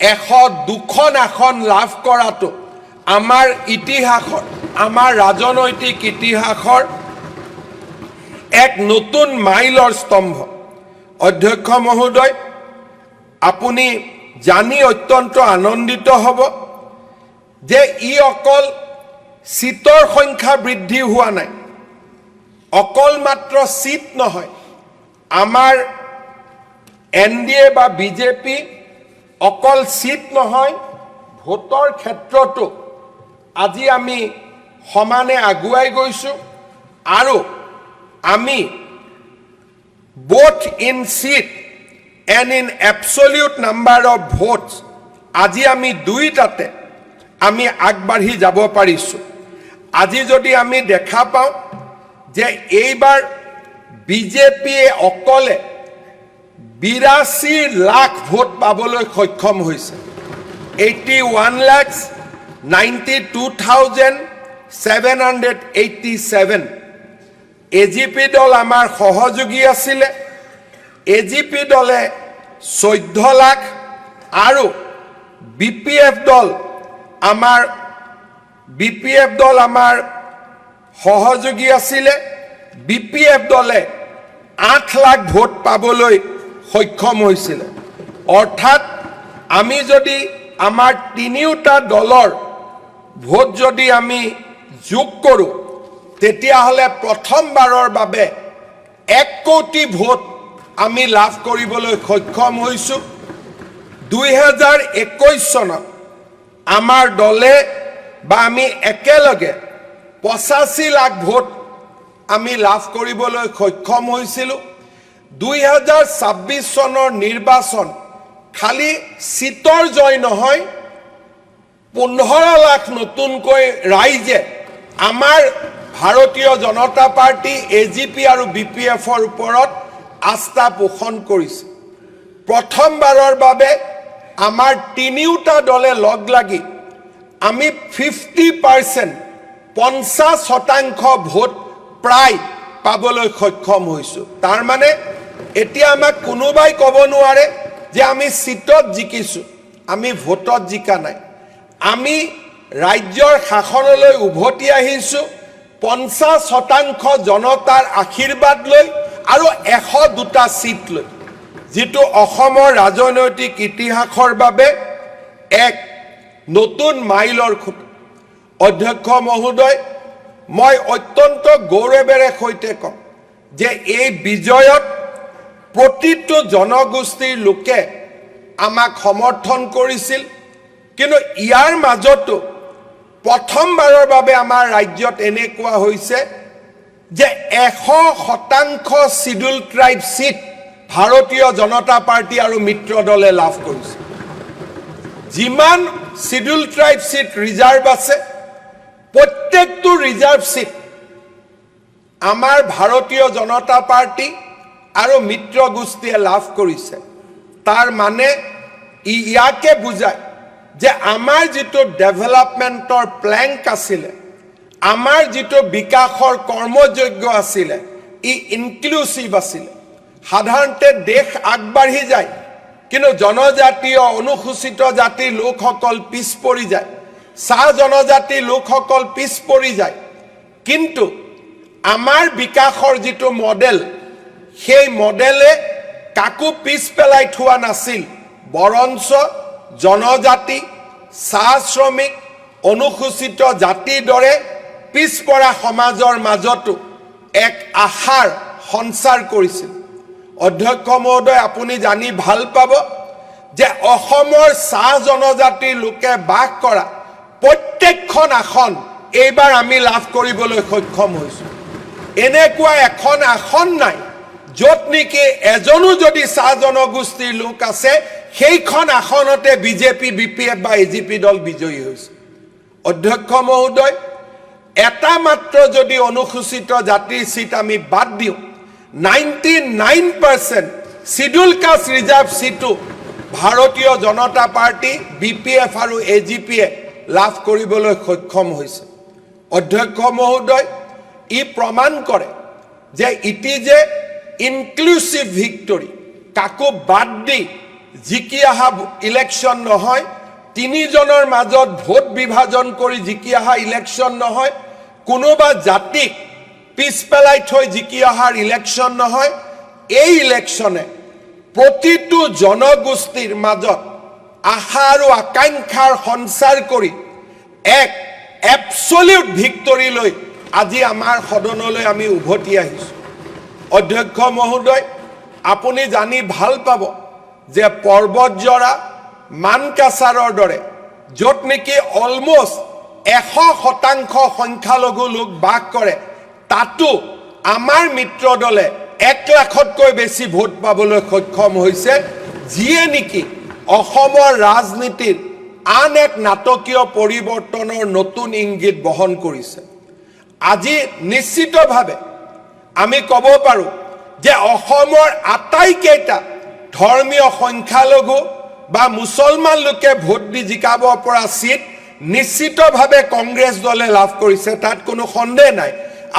102খন আসন লাভ কৰাটো আমাৰ ইতিহাসৰ, আমাৰ ৰাজনৈতিক ইতিহাসৰ এক নতুন মাইলৰ স্তম্ভ। অধ্যক্ষ মহোদয়, আপুনি জানি অত্যন্ত আনন্দিত হ'ব যে ই অকল সিটৰ সংখ্যা বৃদ্ধি হোৱা নাই, অকল মাত্ৰ সিট নহয়, আমাৰ NDA বা BJP অকল সিট নহয়, ভোটৰ ক্ষেত্ৰতো আজি আমি সমানে আগুৱাই গৈছোঁ। আৰু আমি both in seat and in absolute number of votes আজি আমি দুইটাতে আমি আগবাঢ়ি যাব পাৰিছোঁ। আজি যদি আমি দেখা পাওঁ যে এইবাৰ BJPয়ে অকলে 82 লাখ ভোট পাবলৈ সক্ষম হৈছে। 81,92,787। AGP দল আমাৰ সহযোগী আছিলে, AGP দলে 14 লাখ আৰু BPF দল আমাৰ সহযোগী আছিলে, BPF দলে 8 লাখ ভোট পাবলৈ সক্ষম হৈছিলে। অৰ্থাৎ আমি যদি আমাৰ তিনিওটা দলৰ ভোট যদি আমি যোগ কৰোঁ, তেতিয়াহ'লে প্ৰথমবাৰৰ বাবে 1 কোটি ভোট আমি লাভ কৰিবলৈ সক্ষম হৈছোঁ। 2021 চনত আমাৰ দলে বা আমি একেলগে 85 লাখ ভোট আমি লাভ কৰিবলৈ সক্ষম হৈছিলোঁ। 2026 চনৰ নিৰ্বাচন খালি সিটৰ জয় নহয়, 15 লাখ নতুনকৈ ৰাইজে আমাৰ ভাৰতীয় জনতা পাৰ্টি, AGP আৰু BPFৰ ওপৰত আস্থা পোষণ কৰিছে। প্ৰথমবাৰৰ বাবে আমাৰ তিনিওটা দলে লগ লাগি আমি 50%, 50% ভোট প্ৰায় পাবলৈ সক্ষম হৈছোঁ। তাৰ মানে এতিয়া আমাক কোনোবাই ক'ব নোৱাৰে যে আমি সিটত জিকিছোঁ, আমি ভোটত জিকা নাই। আমি ৰাজ্যৰ শাসনলৈ উভতি আহিছোঁ, 50% জনতাৰ আশীৰ্বাদ লৈ আৰু 102টা সিট লৈ যেটো অসমৰ ৰাজনৈতিক ইতিহাসৰ বাবে এক নতুন মাইলৰ খুঁটা। অধ্যক্ষ মহোদয়, মই অত্যন্ত গৌৰৱেৰে সৈতে কম যে এই বিজয়ত প্ৰতিটো জনগোষ্ঠীৰ লোকে আমাক সমৰ্থন কৰিছিল, কিন্তু ইয়াৰ মাজতো প্ৰথমবাৰৰ বাবে আমাৰ ৰাজ্যত এনেকুৱা হৈছে যে 100% শিডিউল ট্ৰাইব সিট ভাৰতীয় জনতা পাৰ্টি আৰু মিত্ৰ দলে লাভ কৰিছে। যিমান শিডিউল ট্ৰাইব সিট ৰিজাৰ্ভ আছে, প্ৰত্যেকটো ৰিজাৰ্ভ সিট আমাৰ ভাৰতীয় জনতা পাৰ্টি আৰু মিত্ৰ গোষ্ঠীয়ে লাভ কৰিছে। তাৰ মানে ইয়াকে বুজায় যে আমাৰ যেটো ডেভেলপমেন্টৰ প্ল্যাঙ্ক আছিলে, আমাৰ যেটো বিকাশৰ কৰ্মযোগ্য আছিলে, ই ইনক্লুসিভ আছিলে। সাধাৰণতে দেশ আগবাঢ়ি যায়, কিন্তু জনজাতীয় অনুসূচিত জাতিৰ লোকসকল পিছ পৰি যায়, চাহ জনজাতিৰ লোকসকল পিছ পৰি যায়। কিন্তু আমাৰ বিকাশৰ যেটো মডেল, সেই মডেলে কাকো পিছ পেলাই থোৱা নাছিল, বৰঞ্চ জনজাতি, চাহ শ্ৰমিক, অনুসূচিত জাতিৰ দৰে পিছপৰা সমাজৰ মাজতো এক আশাৰ সঞ্চাৰ কৰিছিল। অধ্যক্ষ মহোদয়, আপুনি জানি ভাল পাব যে অসমৰ চাহ জনজাতিৰ লোকে বাস কৰা প্ৰত্যেকখন আসন এইবাৰ আমি লাভ কৰিবলৈ সক্ষম হৈছোঁ। এনেকুৱা এখন আসন নাই য'ত নেকি এজনো যদি চাহ জনগোষ্ঠীৰ লোক আছে, সেইখন আসনতে বিজেপি, বিপিএফ বা এজিপি দল বিজয়ী হৈছে। অধ্যক্ষ মহোদয়, এটা মাত্ৰ যদি অনুসূচিত জাতিৰ সিট আমি বাদ দিওঁ, 99% শিডিউল কাষ্ট ৰিজাৰ্ভ সিটো ভাৰতীয় জনতা পাৰ্টি, বিপিএফ আৰু এজিপিয়ে লাভ কৰিবলৈ সক্ষম হৈছে। অধ্যক্ষ মহোদয়, ই প্ৰমাণ কৰে যে it is a inclusive victory. কাকো বাদ দি জিকি অহা ইলেকশ্যন নহয়, তিনিজনৰ মাজত ভোট বিভাজন কৰি জিকি অহা ইলেকশ্যন নহয়, কোনোবা জাতিক পিছ পেলাই থৈ জিকি অহাৰ ইলেকশ্যন নহয়। এই ইলেকশ্যনে প্ৰতিটো জনগোষ্ঠীৰ মাজত আশা আৰু আকাংক্ষাৰ সঞ্চাৰ কৰি এক এবছলিউট ভিক্টৰী লৈ আজি আমাৰ সদনলৈ আমি উভতি আহিছোঁ। অধ্যক্ষ মহোদয়, আপুনি জানি ভাল পাব যে পৰ্বতজৰা, মানকাছাৰৰ দৰে য'ত নেকি অলমষ্ট 100% সংখ্যালঘু লোক বাস কৰে, তাতো আমাৰ মিত্ৰ দলে 1 লাখতকৈ বেছি ভোট পাবলৈ সক্ষম হৈছে, যিয়ে নেকি অসমৰ ৰাজনীতিৰ আন এক নাটকীয় পৰিৱৰ্তনৰ নতুন ইংগিত বহন কৰিছে। আজি নিশ্চিতভাৱে আমি ক'ব পাৰোঁ যে অসমৰ আটাইকেইটা ধৰ্মীয় সংখ্যালঘু বা মুছলমান লোকে ভোট দি জিকাব পৰা সিট নিশ্চিতভাৱে কংগ্ৰেছ দলে লাভ কৰিছে, তাত কোনো সন্দেহ নাই।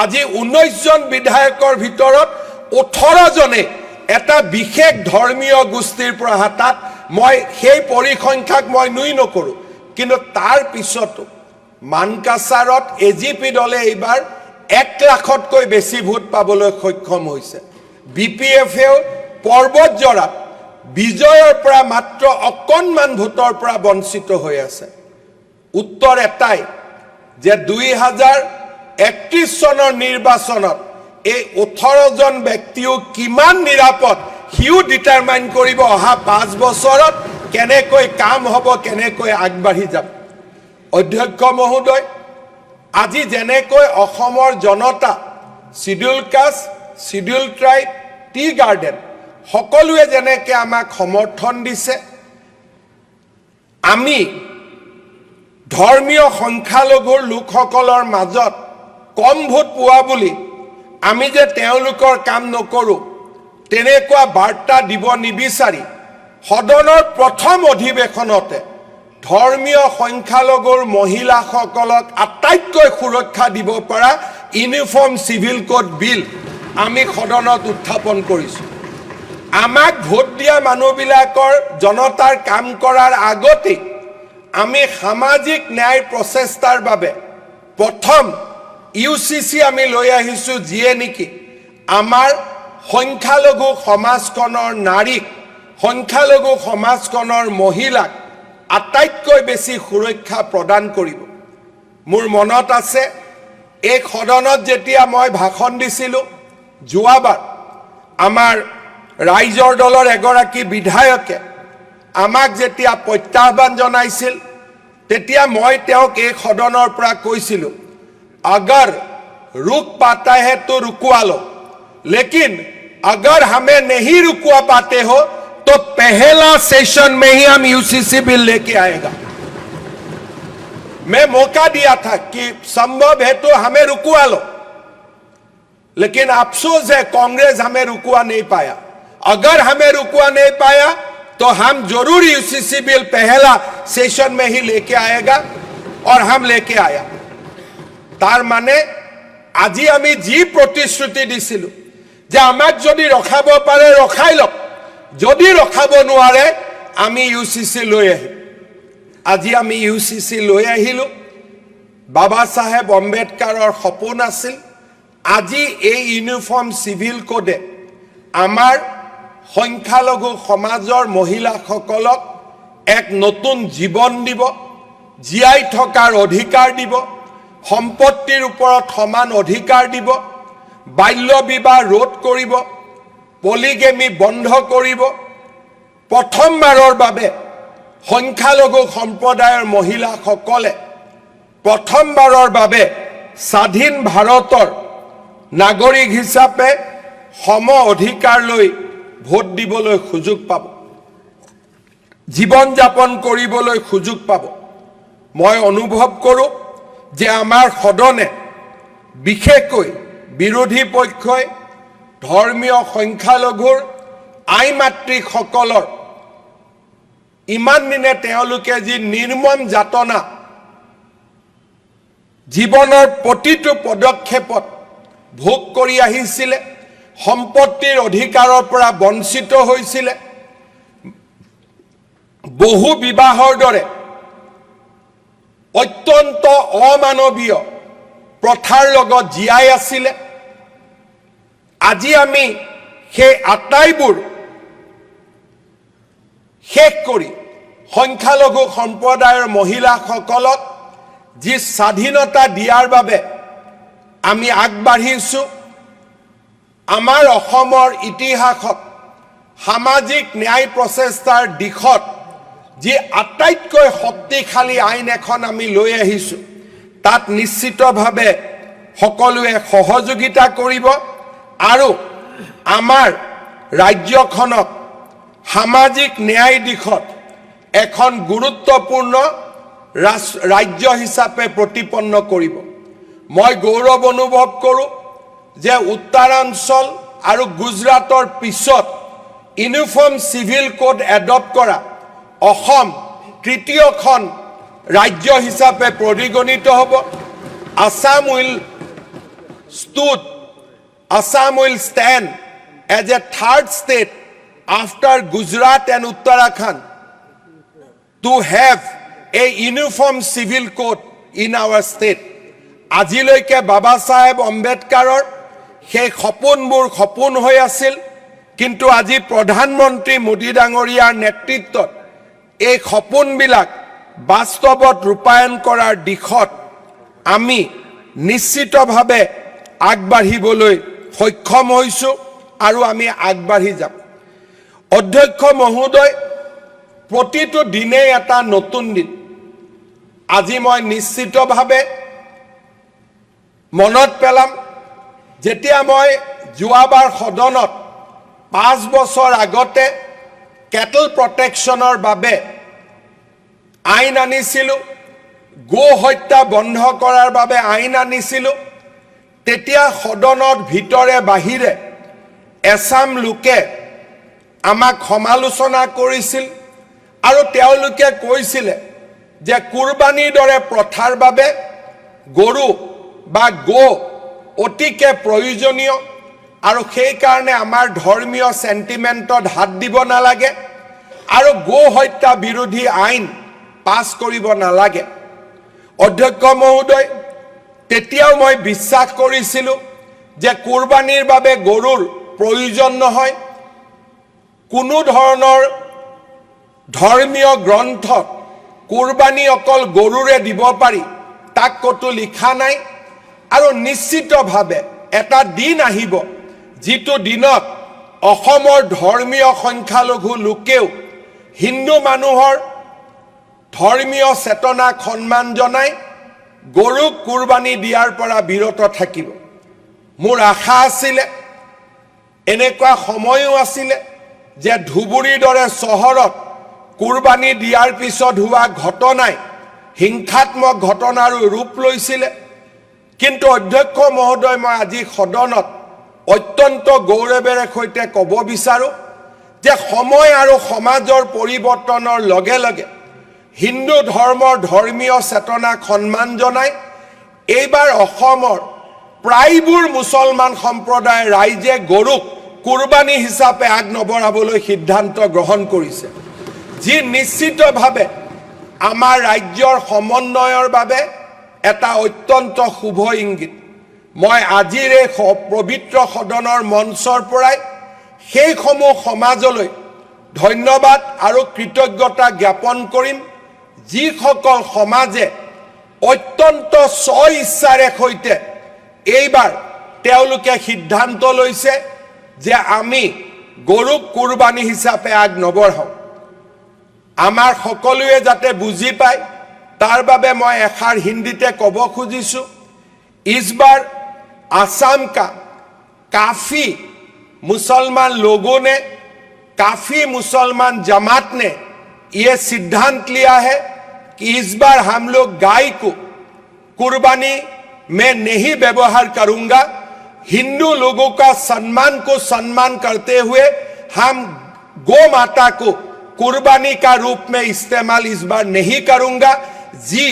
আজি 19 জন বিধায়কৰ ভিতৰত 18 জনে এটা বিশেষ ধৰ্মীয় গোষ্ঠীৰ পৰা হাতাত। মই সেই পৰিসংখ্যাক মই নুই নকৰোঁ, কিন্তু তাৰ পিছতো মানকাছাৰত এজিপি দলে এইবাৰ 1 লাখতকৈ বেছি ভোট পাবলৈ সক্ষম হৈছে। বিপিএফেও পৰ্বতজৰাত বিজয়ৰ পৰা মাত্ৰ অকণমান ভোটৰ পৰা বঞ্চিত হৈ আছে। উত্তৰ এটাই যে 2031 চনৰ নিৰ্বাচনত এই 18 জন ব্যক্তিও কিমান নিৰাপদ, সিও ডিটাৰমাইন কৰিব অহা 5 বছৰত কেনেকৈ কাম হ'ব, কেনেকৈ আগবাঢ়ি যাব। অধ্যক্ষ মহোদয়, আজি যেনেকৈ অসমৰ জনতা scheduled caste, scheduled tribe, tea garden সকলোৱে যেনেকৈ আমাক সমৰ্থন দিছে, আমি ধৰ্মীয় সংখ্যালঘুৰ লোকসকলৰ মাজত কম ভোট পোৱা বুলি আমি যে তেওঁলোকৰ কাম নকৰোঁ, তেনেকুৱা বাৰ্তা দিব নিবিচাৰি সদনৰ প্ৰথম অধিৱেশনতে ধৰ্মীয় সংখ্যালঘুৰ মহিলাসকলক আটাইতকৈ সুৰক্ষা দিব পৰা ইউনিফৰ্ম চিভিল কোড বিল আমি সদনত উত্থাপন কৰিছোঁ। আমাক ভোট দিয়া মানুহবিলাকৰ জনতাৰ কাম কৰাৰ আগতে আমি সামাজিক ন্যায় প্ৰচেষ্টাৰ বাবে প্ৰথম ইউচিচি আমি লৈ আহিছোঁ, যিয়ে নেকি আমাৰ সংখ্যালঘু সমাজখনৰ নাৰীক, সংখ্যালঘু সমাজখনৰ মহিলাক আটাইতকৈ বেছি সুৰক্ষা প্ৰদান কৰিব। মোৰ মনত আছে, এই সদনত যেতিয়া মই ভাষণ দিছিলোঁ যোৱাবাৰ, আমাৰ ৰাইজৰ দলৰ এগৰাকী বিধায়কে আমাক যেতিয়া প্ৰত্যাহ্বান জনাইছিল, তেতিয়া মই তেওঁক এই সদনৰ পৰা কৈছিলোঁ, अगर रुक पाता है तो रुकवा लो, लेकिन अगर हमें नहीं रुकवा पाते हो तो पहला सेशन में ही हम यूसीसी बिल लेके आएगा। मैं मौका दिया था कि संभव है तो हमें रुकवा लो, लेकिन अफसोस है कांग्रेस हमें रुकवा नहीं पाया। अगर हमें रुकवा नहीं पाया तो हम जरूर यूसीसी बिल पहला सेशन में ही लेके आएगा, और हम लेके आया। तार माने আজি আমি যি প্ৰতিশ্ৰুতি দিছিলোঁ যে আমাক যদি ৰখাব পাৰে ৰখাই লওক, যদি ৰখাব নোৱাৰে আমি ইউচিচি লৈ আহিম। আজি আমি ইউচিচি লৈ আহিলোঁ। বাবা চাহেব আম্বেদকাৰৰ সপোন আছিল, আজি এই ইউনিফৰ্ম চিভিল কোডে আমাৰ সংখ্যালঘু সমাজৰ মহিলাসকলক এক নতুন জীৱন দিব, জীয়াই থকাৰ অধিকাৰ দিব, সম্পত্তিৰ ওপৰত সমান অধিকাৰ দিব, বাল্য বিবাহ ৰোধ কৰিব, পলিগেমি বন্ধ কৰিব। প্ৰথমবাৰৰ বাবে সংখ্যালঘু সম্প্ৰদায়ৰ মহিলাসকলে প্ৰথমবাৰৰ বাবে স্বাধীন ভাৰতৰ নাগৰিক হিচাপে সম অধিকাৰ লৈ ভোট দিবলৈ সুযোগ পাব, জীৱন যাপন কৰিবলৈ সুযোগ পাব। মই অনুভৱ কৰোঁ যে আমাৰ সদনে, বিশেষকৈ বিৰোধী পক্ষই ধৰ্মীয় সংখ্যালঘুৰ আই মাতৃসকলৰ ইমান দিনে তেওঁলোকে যি নিৰ্মম যাতনা জীৱনৰ প্ৰতিটো পদক্ষেপত ভোগ কৰি আহিছিলে, সম্পত্তিৰ অধিকাৰৰ পৰা বঞ্চিত হৈছিলে, বহু বিবাহৰ দৰে অত্যন্ত অমানৱীয় প্ৰথাৰ লগত জীয়াই আছিলে, আজি আমি সেই আটাইবোৰ শেষ কৰি সংখ্যালঘু সম্প্ৰদায়ৰ মহিলাসকলক যি স্বাধীনতা দিয়াৰ বাবে আমি আগবাঢ়িছোঁ। আমাৰ অসমৰ ইতিহাসত সামাজিক ন্যায় প্ৰচেষ্টাৰ দিশত যি আটাইতকৈ শক্তিশালী আইন এখন আমি লৈ আহিছোঁ, তাত নিশ্চিতভাৱে সকলোৱে সহযোগিতা কৰিব আৰু আমাৰ ৰাজ্যখনক সামাজিক ন্যায় দিশত এখন গুৰুত্বপূৰ্ণ ৰাজ্য হিচাপে প্ৰতিপন্ন কৰিব। মই গৌৰৱ অনুভৱ কৰোঁ যে উত্তৰাঞ্চল আৰু গুজৰাটৰ পিছত ইউনিফৰ্ম চিভিল কোড এডপ্ট কৰা অসম তৃতীয়খন ৰাজ্য হিচাপে পৰিগণিত হ'ব। Assam will stand as a third state after Gujarat and Uttarakhand to have a uniform civil code in our state. আজিলৈকে বাবা চাহেব আম্বেদকাৰৰ সেই সপোনবোৰ সপোন হৈ আছিল, কিন্তু আজি প্ৰধানমন্ত্ৰী মোদী ডাঙৰীয়াৰ নেতৃত্বত এই সপোনবিলাক বাস্তৱত ৰূপায়ণ কৰাৰ দিশত আমি নিশ্চিতভাৱে আগবাঢ়িবলৈ সক্ষম হৈছোঁ আৰু আমি আগবাঢ়ি যাম। অধ্যক্ষ মহোদয়, প্ৰতিটো দিনেই এটা নতুন দিন। আজি মই নিশ্চিতভাৱে মনত পেলাম, যেতিয়া মই যোৱাবাৰ সদনত 5 বছৰ আগতে কেটল প্ৰটেকশ্যনৰ বাবে আইন আনিছিলোঁ, গো হত্যা বন্ধ কৰাৰ বাবে আইন আনিছিলোঁ, তেতিয়া সদনৰ ভিতৰে বাহিৰে এছাম লোকে আমাক সমালোচনা কৰিছিল আৰু তেওঁলোকে কৈছিলে যে কুৰবানীৰ দৰে প্ৰথাৰ বাবে গৰু বা গো অতিকে প্ৰয়োজনীয় আৰু সেইকাৰণে আমাৰ ধৰ্মীয় সেন্টিমেন্টত হাত দিব নালাগে আৰু গো হত্যা বিৰোধী আইন পাছ কৰিব নালাগে। অধ্যক্ষ মহোদয়, তেতিয়াও মই বিশ্বাস কৰিছিলোঁ যে কুৰবানীৰ বাবে গৰুৰ প্ৰয়োজন নহয়। কোনো ধৰণৰ ধৰ্মীয় গ্ৰন্থত কুৰবানী অকল গৰুৰে দিব পাৰি তাক ক'তো লিখা নাই। আৰু নিশ্চিতভাৱে এটা দিন আহিব যিটো দিনত অসমৰ ধৰ্মীয় সংখ্যালঘু লোকেও হিন্দু মানুহৰ ধৰ্মীয় চেতনাক সন্মান জনাই গৰুক কুৰবানী দিয়াৰ পৰা বিৰত থাকিব। মোৰ আশা আছিলে, এনেকুৱা সময়ো আছিলে যে ধুবুৰীৰ দৰে চহৰত কুৰবানী দিয়াৰ পিছত হোৱা ঘটনাই হিংসাত্মক ঘটনাৰো ৰূপ লৈছিলে। কিন্তু অধ্যক্ষ মহোদয়, মই আজি সদনত অত্যন্ত গৌৰৱেৰে সৈতে ক'ব বিচাৰোঁ যে সময় আৰু সমাজৰ পৰিৱৰ্তনৰ লগে লগে হিন্দু ধৰ্মৰ ধৰ্মীয় চেতনাক সন্মান জনাই এইবাৰ অসমৰ প্ৰায়বোৰ মুছলমান সম্প্ৰদায়ৰ ৰাইজে গৰুক কুৰবানী হিচাপে আগ নবঢ়াবলৈ সিদ্ধান্ত গ্ৰহণ কৰিছে, যি নিশ্চিতভাৱে আমাৰ ৰাজ্যৰ সমন্বয়ৰ বাবে এটা অত্যন্ত শুভ ইংগিত। মই আজিৰ এই পবিত্ৰ সদনৰ মঞ্চৰ পৰাই সেইসমূহ সমাজলৈ ধন্যবাদ আৰু কৃতজ্ঞতা জ্ঞাপন কৰিম, যিসকল সমাজে অত্যন্ত স্ব ইচ্ছাৰে সৈতে এইবাৰ তেওঁলোকে সিদ্ধান্ত লৈছে যে আমি গৰুক কুৰবানী হিচাপে আগ নবঢ়াওঁ। আমাৰ সকলোৱে যাতে বুজি পায় তাৰ বাবে মই এষাৰ হিন্দীতে ক'ব খুজিছোঁ, इस बार आसाम का काफ़ी मुसलमान लोगों ने, काफ़ी मुसलमान जमात ने ये सिद्धांत लिया है कि इस बार हम लोग गाय को कुर्बानी में नहीं व्यवहार करूंगा। हिंदू लोगों का सम्मान को सम्मान करते हुए हम गौ माता को कुर्बानी का रूप में इस्तेमाल इस बार नहीं करूंगा। जी,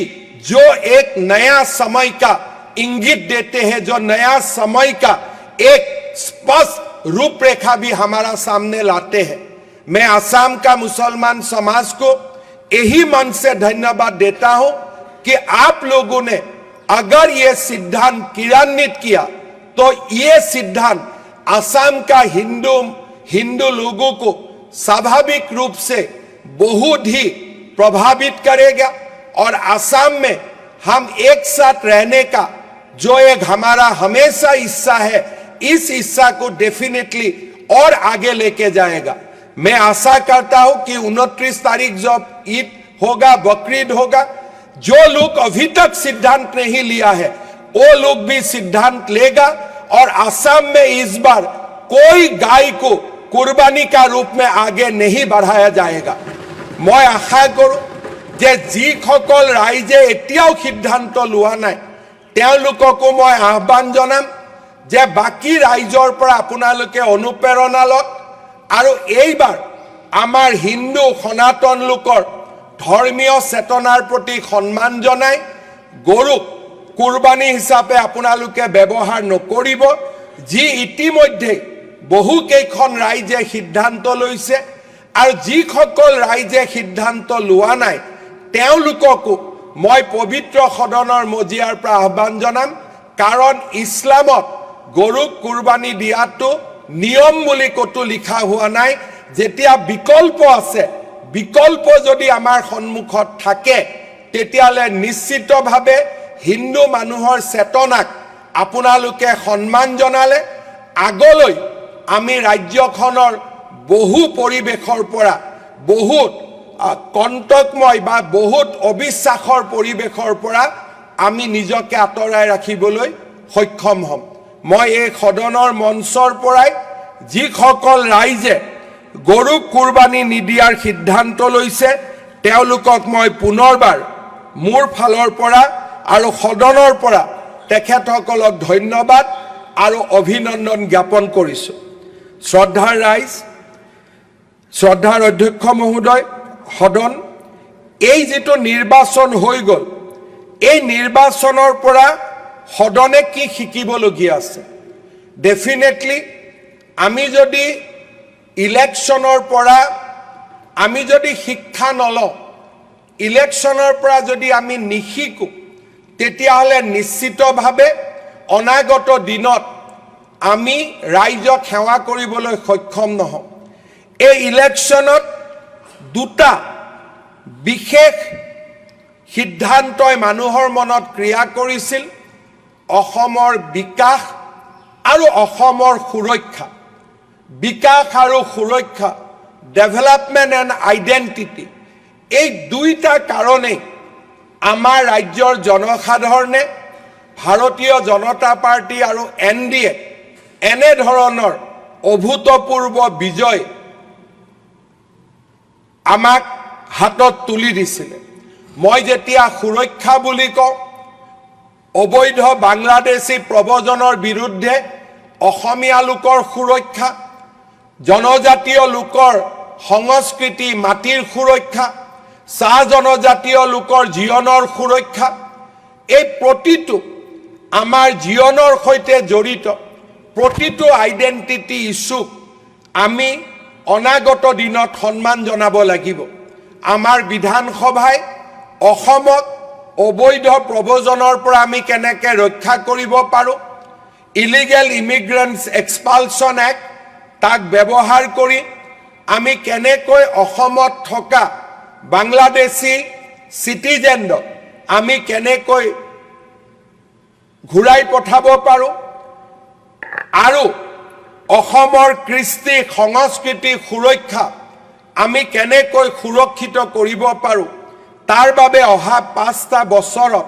जो एक नया समय का इंगित देते हैं, जो नया समय का एक स्पष्ट रूपरेखा भी हमारा सामने लाते हैं। मैं असम का मुसलमान समाज को यही मन से धन्यवाद देता हूं कि आप लोगों ने अगर ये सिद्धांत क्रियान्वित किया तो ये सिद्धांत असम का हिंदू लोगों को स्वाभाविक रूप से बहुत ही प्रभावित करेगा और असम में हम एक साथ रहने का जो एक हमारा हमेशा हिस्सा है, इस हिस्सा को डेफिनेटली और आगे लेके जाएगा। मैं आशा करता हूं कि 29 तारीख जब ईद होगा, बकरीद होगा, जो लोग अभी तक सिद्धांत नहीं लिया है वो लोग भी सिद्धांत लेगा और असम में इस बार कोई गाय को कुर्बानी का रूप में आगे नहीं बढ़ाया जाएगा। मैं आशा करूं যে যিসকল ৰাইজে এতিয়াও সিদ্ধান্ত লোৱা নাই তেওঁলোককো মই আহ্বান জনাম যে বাকি ৰাইজৰ পৰা আপোনালোকে অনুপ্ৰেৰণা লওক আৰু এইবাৰ আমাৰ হিন্দু সনাতন লোকৰ ধৰ্মীয় চেতনাৰ প্ৰতি সন্মান জনাই গৰুক কুৰবানী হিচাপে আপোনালোকে ব্যৱহাৰ নকৰিব, যি ইতিমধ্যে বহু কেইখন ৰাইজে সিদ্ধান্ত লৈছে। আৰু যিসকল ৰাইজে সিদ্ধান্ত লোৱা নাই তেওঁলোককো মই পবিত্ৰ সদনৰ মজিয়াৰ পৰা আহ্বান জনাম, কাৰণ ইছলামত গৰুক কুৰবানী দিয়াটো নিয়ম বুলি ক'তো লিখা হোৱা নাই। যেতিয়া বিকল্প আছে, বিকল্প যদি আমাৰ সন্মুখত থাকে তেতিয়াহ'লে নিশ্চিতভাৱে হিন্দু মানুহৰ চেতনাক আপোনালোকে সন্মান জনালে আগলৈ আমি ৰাজ্যখনৰ বহু পৰিৱেশৰ পৰা বহুত কণ্টকময় বা বহুত অবিশ্বাসৰ পৰিৱেশৰ পৰা আমি নিজকে আঁতৰাই ৰাখিবলৈ সক্ষম হ'ম। মই এই সদনৰ মঞ্চৰ পৰাই যিসকল ৰাইজে গৰুক কুৰবানী নিদিয়াৰ সিদ্ধান্ত লৈছে তেওঁলোকক মই পুনৰবাৰ মোৰ ফালৰ পৰা আৰু সদনৰ পৰা তেখেতসকলক ধন্যবাদ আৰু অভিনন্দন জ্ঞাপন কৰিছোঁ। শ্ৰদ্ধাৰ ৰাইজ, শ্ৰদ্ধাৰ অধ্যক্ষ মহোদয়, সদন, এই যেটো নিৰ্বাচন হৈ গ'ল, এই নিৰ্বাচনৰ পৰা সদনে কি শিকিবলগীয়া আছে? ডেফিনেটলি আমি যদি ইলেকশ্যনৰ পৰা আমি যদি শিক্ষা নলওঁ, ইলেকশ্যনৰ পৰা যদি আমি নিশিকোঁ, তেতিয়াহ'লে নিশ্চিতভাৱে অনাগত দিনত আমি ৰাইজক সেৱা কৰিবলৈ সক্ষম নহওঁ। এই ইলেকশ্যনত দুটা বিশেষ সিদ্ধান্তই মানুহৰ মনত ক্ৰিয়া কৰিছিল, অসমৰ বিকাশ আৰু অসমৰ সুৰক্ষা। বিকাশ আৰু সুৰক্ষা, ডেভেলপমেণ্ট এণ্ড আইডেণ্টিটি, এই দুইটা কাৰণেই আমাৰ ৰাজ্যৰ জনসাধাৰণে ভাৰতীয় জনতা পাৰ্টি আৰু NDA এনেধৰণৰ অভূতপূৰ্ব বিজয় আমাক হাতত তুলি দিছিলে। মই যেতিয়া সুৰক্ষা বুলি কওঁ, অবৈধ বাংলাদেশী প্ৰব্ৰজনৰ বিৰুদ্ধে অসমীয়া লোকৰ সুৰক্ষা, জনজাতীয় লোকৰ সংস্কৃতি মাটিৰ সুৰক্ষা, চাহ জনজাতীয় লোকৰ জীৱনৰ সুৰক্ষা, এই প্ৰতিটো আমাৰ জীৱনৰ সৈতে জড়িত প্ৰতিটো আইডেণ্টিটি ইছ্যুক আমি অনাগত দিনত সন্মান জনাব লাগিব। আমাৰ বিধানসভাই অসমক অবৈধ প্ৰব্ৰজনৰ পৰা আমি কেনেকৈ ৰক্ষা কৰিব পাৰোঁ, ইলিগেল ইমিগ্ৰেণ্টছ এক্সপালছন এক্ট তাক ব্যৱহাৰ কৰি আমি কেনেকৈ অসমত থকা বাংলাদেশী চিটিজেনক আমি কেনেকৈ ঘূৰাই পঠাব পাৰোঁ আৰু অসমৰ কৃষ্টি সংস্কৃতি সুৰক্ষা আমি কেনেকৈ সুৰক্ষিত কৰিব পাৰোঁ, তাৰ বাবে অহা 5টা বছৰত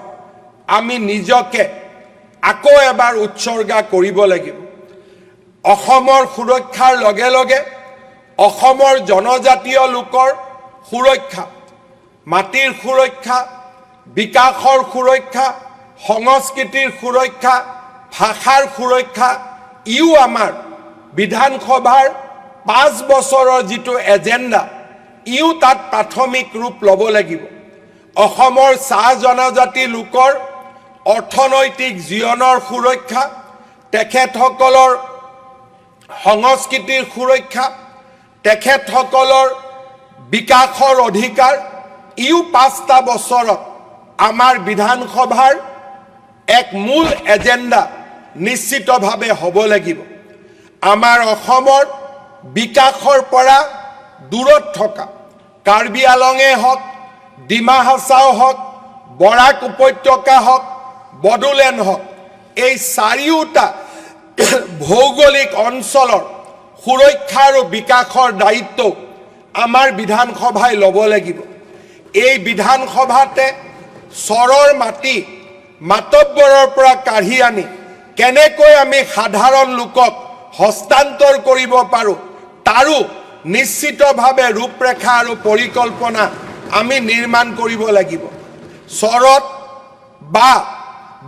আমি নিজকে আকৌ এবাৰ উৎসৰ্গা কৰিব লাগিব। অসমৰ সুৰক্ষাৰ লগে লগে অসমৰ জনজাতীয় লোকৰ সুৰক্ষা, মাটিৰ সুৰক্ষা, বিকাশৰ সুৰক্ষা, সংস্কৃতিৰ সুৰক্ষা, ভাষাৰ সুৰক্ষা, ইও আমাৰ বিধানসভাৰ 5 বছৰৰ যিটো এজেণ্ডা, ইও তাত প্ৰাথমিক ৰূপ ল'ব লাগিব। অসমৰ চাহ জনজাতি লোকৰ অৰ্থনৈতিক জীৱনৰ সুৰক্ষা, তেখেতসকলৰ সংস্কৃতিৰ সুৰক্ষা, তেখেতসকলৰ বিকাশৰ অধিকাৰ, ইও 5টা বছৰত আমাৰ বিধানসভাৰ এক মূল এজেণ্ডা নিশ্চিতভাৱে হ'ব লাগিব। আমাৰ অসমৰ বিকাশৰ পৰা দূৰত থকা কাৰ্বি আলঙে হওক, ডিমা হাছাও হওক, বৰাক উপত্যকা হওক, বড়োলেণ্ড হওক, এই চাৰিওটা ভৌগোলিক অঞ্চলৰ সুৰক্ষা আৰু বিকাশৰ দায়িত্ব আমাৰ বিধানসভাই ল'ব লাগিব। এই বিধানসভাতে চৰৰ মাটি মাতব্বৰৰ পৰা কাঢ়ি আনি কেনেকৈ আমি সাধাৰণ লোকক হস্তান্তৰ কৰিব পাৰোঁ, তাৰো নিশ্চিতভাৱে ৰূপৰেখা আৰু পৰিকল্পনা আমি নিৰ্মাণ কৰিব লাগিব। চৰত বা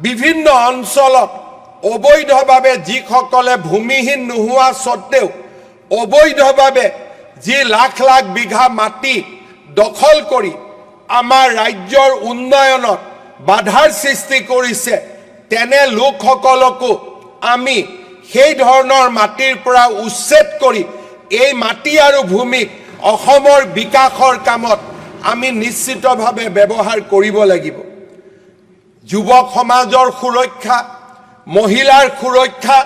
বিভিন্ন অঞ্চলত অবৈধভাৱে যিসকলে ভূমিহীন নোহোৱা স্বত্তেও অবৈধভাৱে যি লাখ লাখ বিঘা মাটি দখল কৰি আমাৰ ৰাজ্যৰ উন্নয়নত বাধাৰ সৃষ্টি কৰিছে, তেনে লোকসকলকো আমি সেই ধৰণৰ মাটিৰ পৰা উচ্ছেদ কৰি এই মাটি আৰু ভূমিক অসমৰ বিকাশৰ কামত আমি নিশ্চিতভাৱে ব্যৱহাৰ কৰিব লাগিব। যুৱক সমাজৰ সুৰক্ষা, মহিলাৰ সুৰক্ষা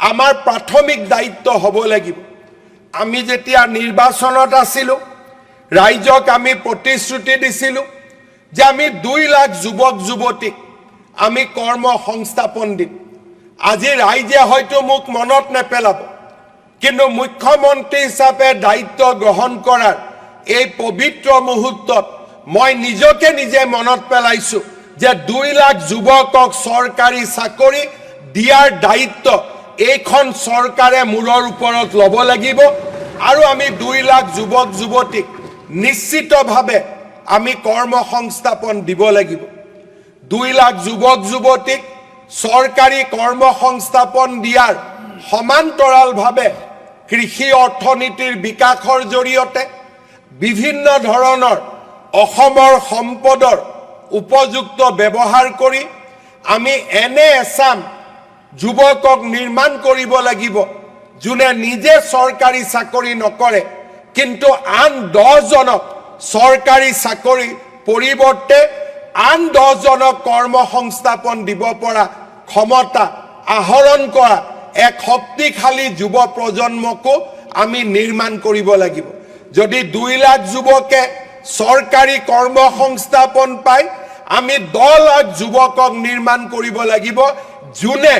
আমাৰ প্ৰাথমিক দায়িত্ব হ'ব লাগিব। আমি যেতিয়া নিৰ্বাচনত আছিলোঁ, ৰাইজক আমি প্ৰতিশ্ৰুতি দিছিলোঁ যে আমি 2 লাখ যুৱক যুৱতীক আমি কৰ্ম সংস্থাপন দিম। আজি ৰাইজে হয়তো মোক মনত নেপেলাব, কিন্তু মুখ্যমন্ত্ৰী হিচাপে দায়িত্ব গ্ৰহণ কৰাৰ এই পবিত্ৰ মুহূৰ্তত মই নিজকে নিজে মনত পেলাইছোঁ যে 2 লাখ যুৱকক চৰকাৰী চাকৰি দিয়াৰ দায়িত্ব এইখন চৰকাৰে মূৰৰ ওপৰত ল'ব লাগিব আৰু আমি 2 লাখ যুৱক যুৱতীক নিশ্চিতভাৱে আমি কৰ্ম সংস্থাপন দিব লাগিব। 2 লাখ যুৱক যুৱতীক চৰকাৰী কৰ্ম সংস্থাপন দিয়াৰ সমান্তৰালভাৱে কৃষি অৰ্থনীতিৰ বিকাশৰ জৰিয়তে বিভিন্ন ধৰণৰ অসমৰ সম্পদৰ উপযুক্ত ব্যৱহাৰ কৰি আমি এনে এছাম যুৱকক নিৰ্মাণ কৰিব লাগিব যোনে নিজে চৰকাৰী চাকৰি নকৰে, কিন্তু আন 10জনক চৰকাৰী চাকৰি পৰিৱৰ্তে আন 10 জনক কৰ্মসংস্থাপন দিব পৰা ক্ষমতা আহৰণ কৰা এক শক্তিশালী যুৱ প্ৰজন্মকো আমি নিৰ্মাণ কৰিব লাগিব। যদি 2 লাখ যুৱকে চৰকাৰী কৰ্মসংস্থাপন পায়, আমি 10 লাখ যুৱকক নিৰ্মাণ কৰিব লাগিব যোনে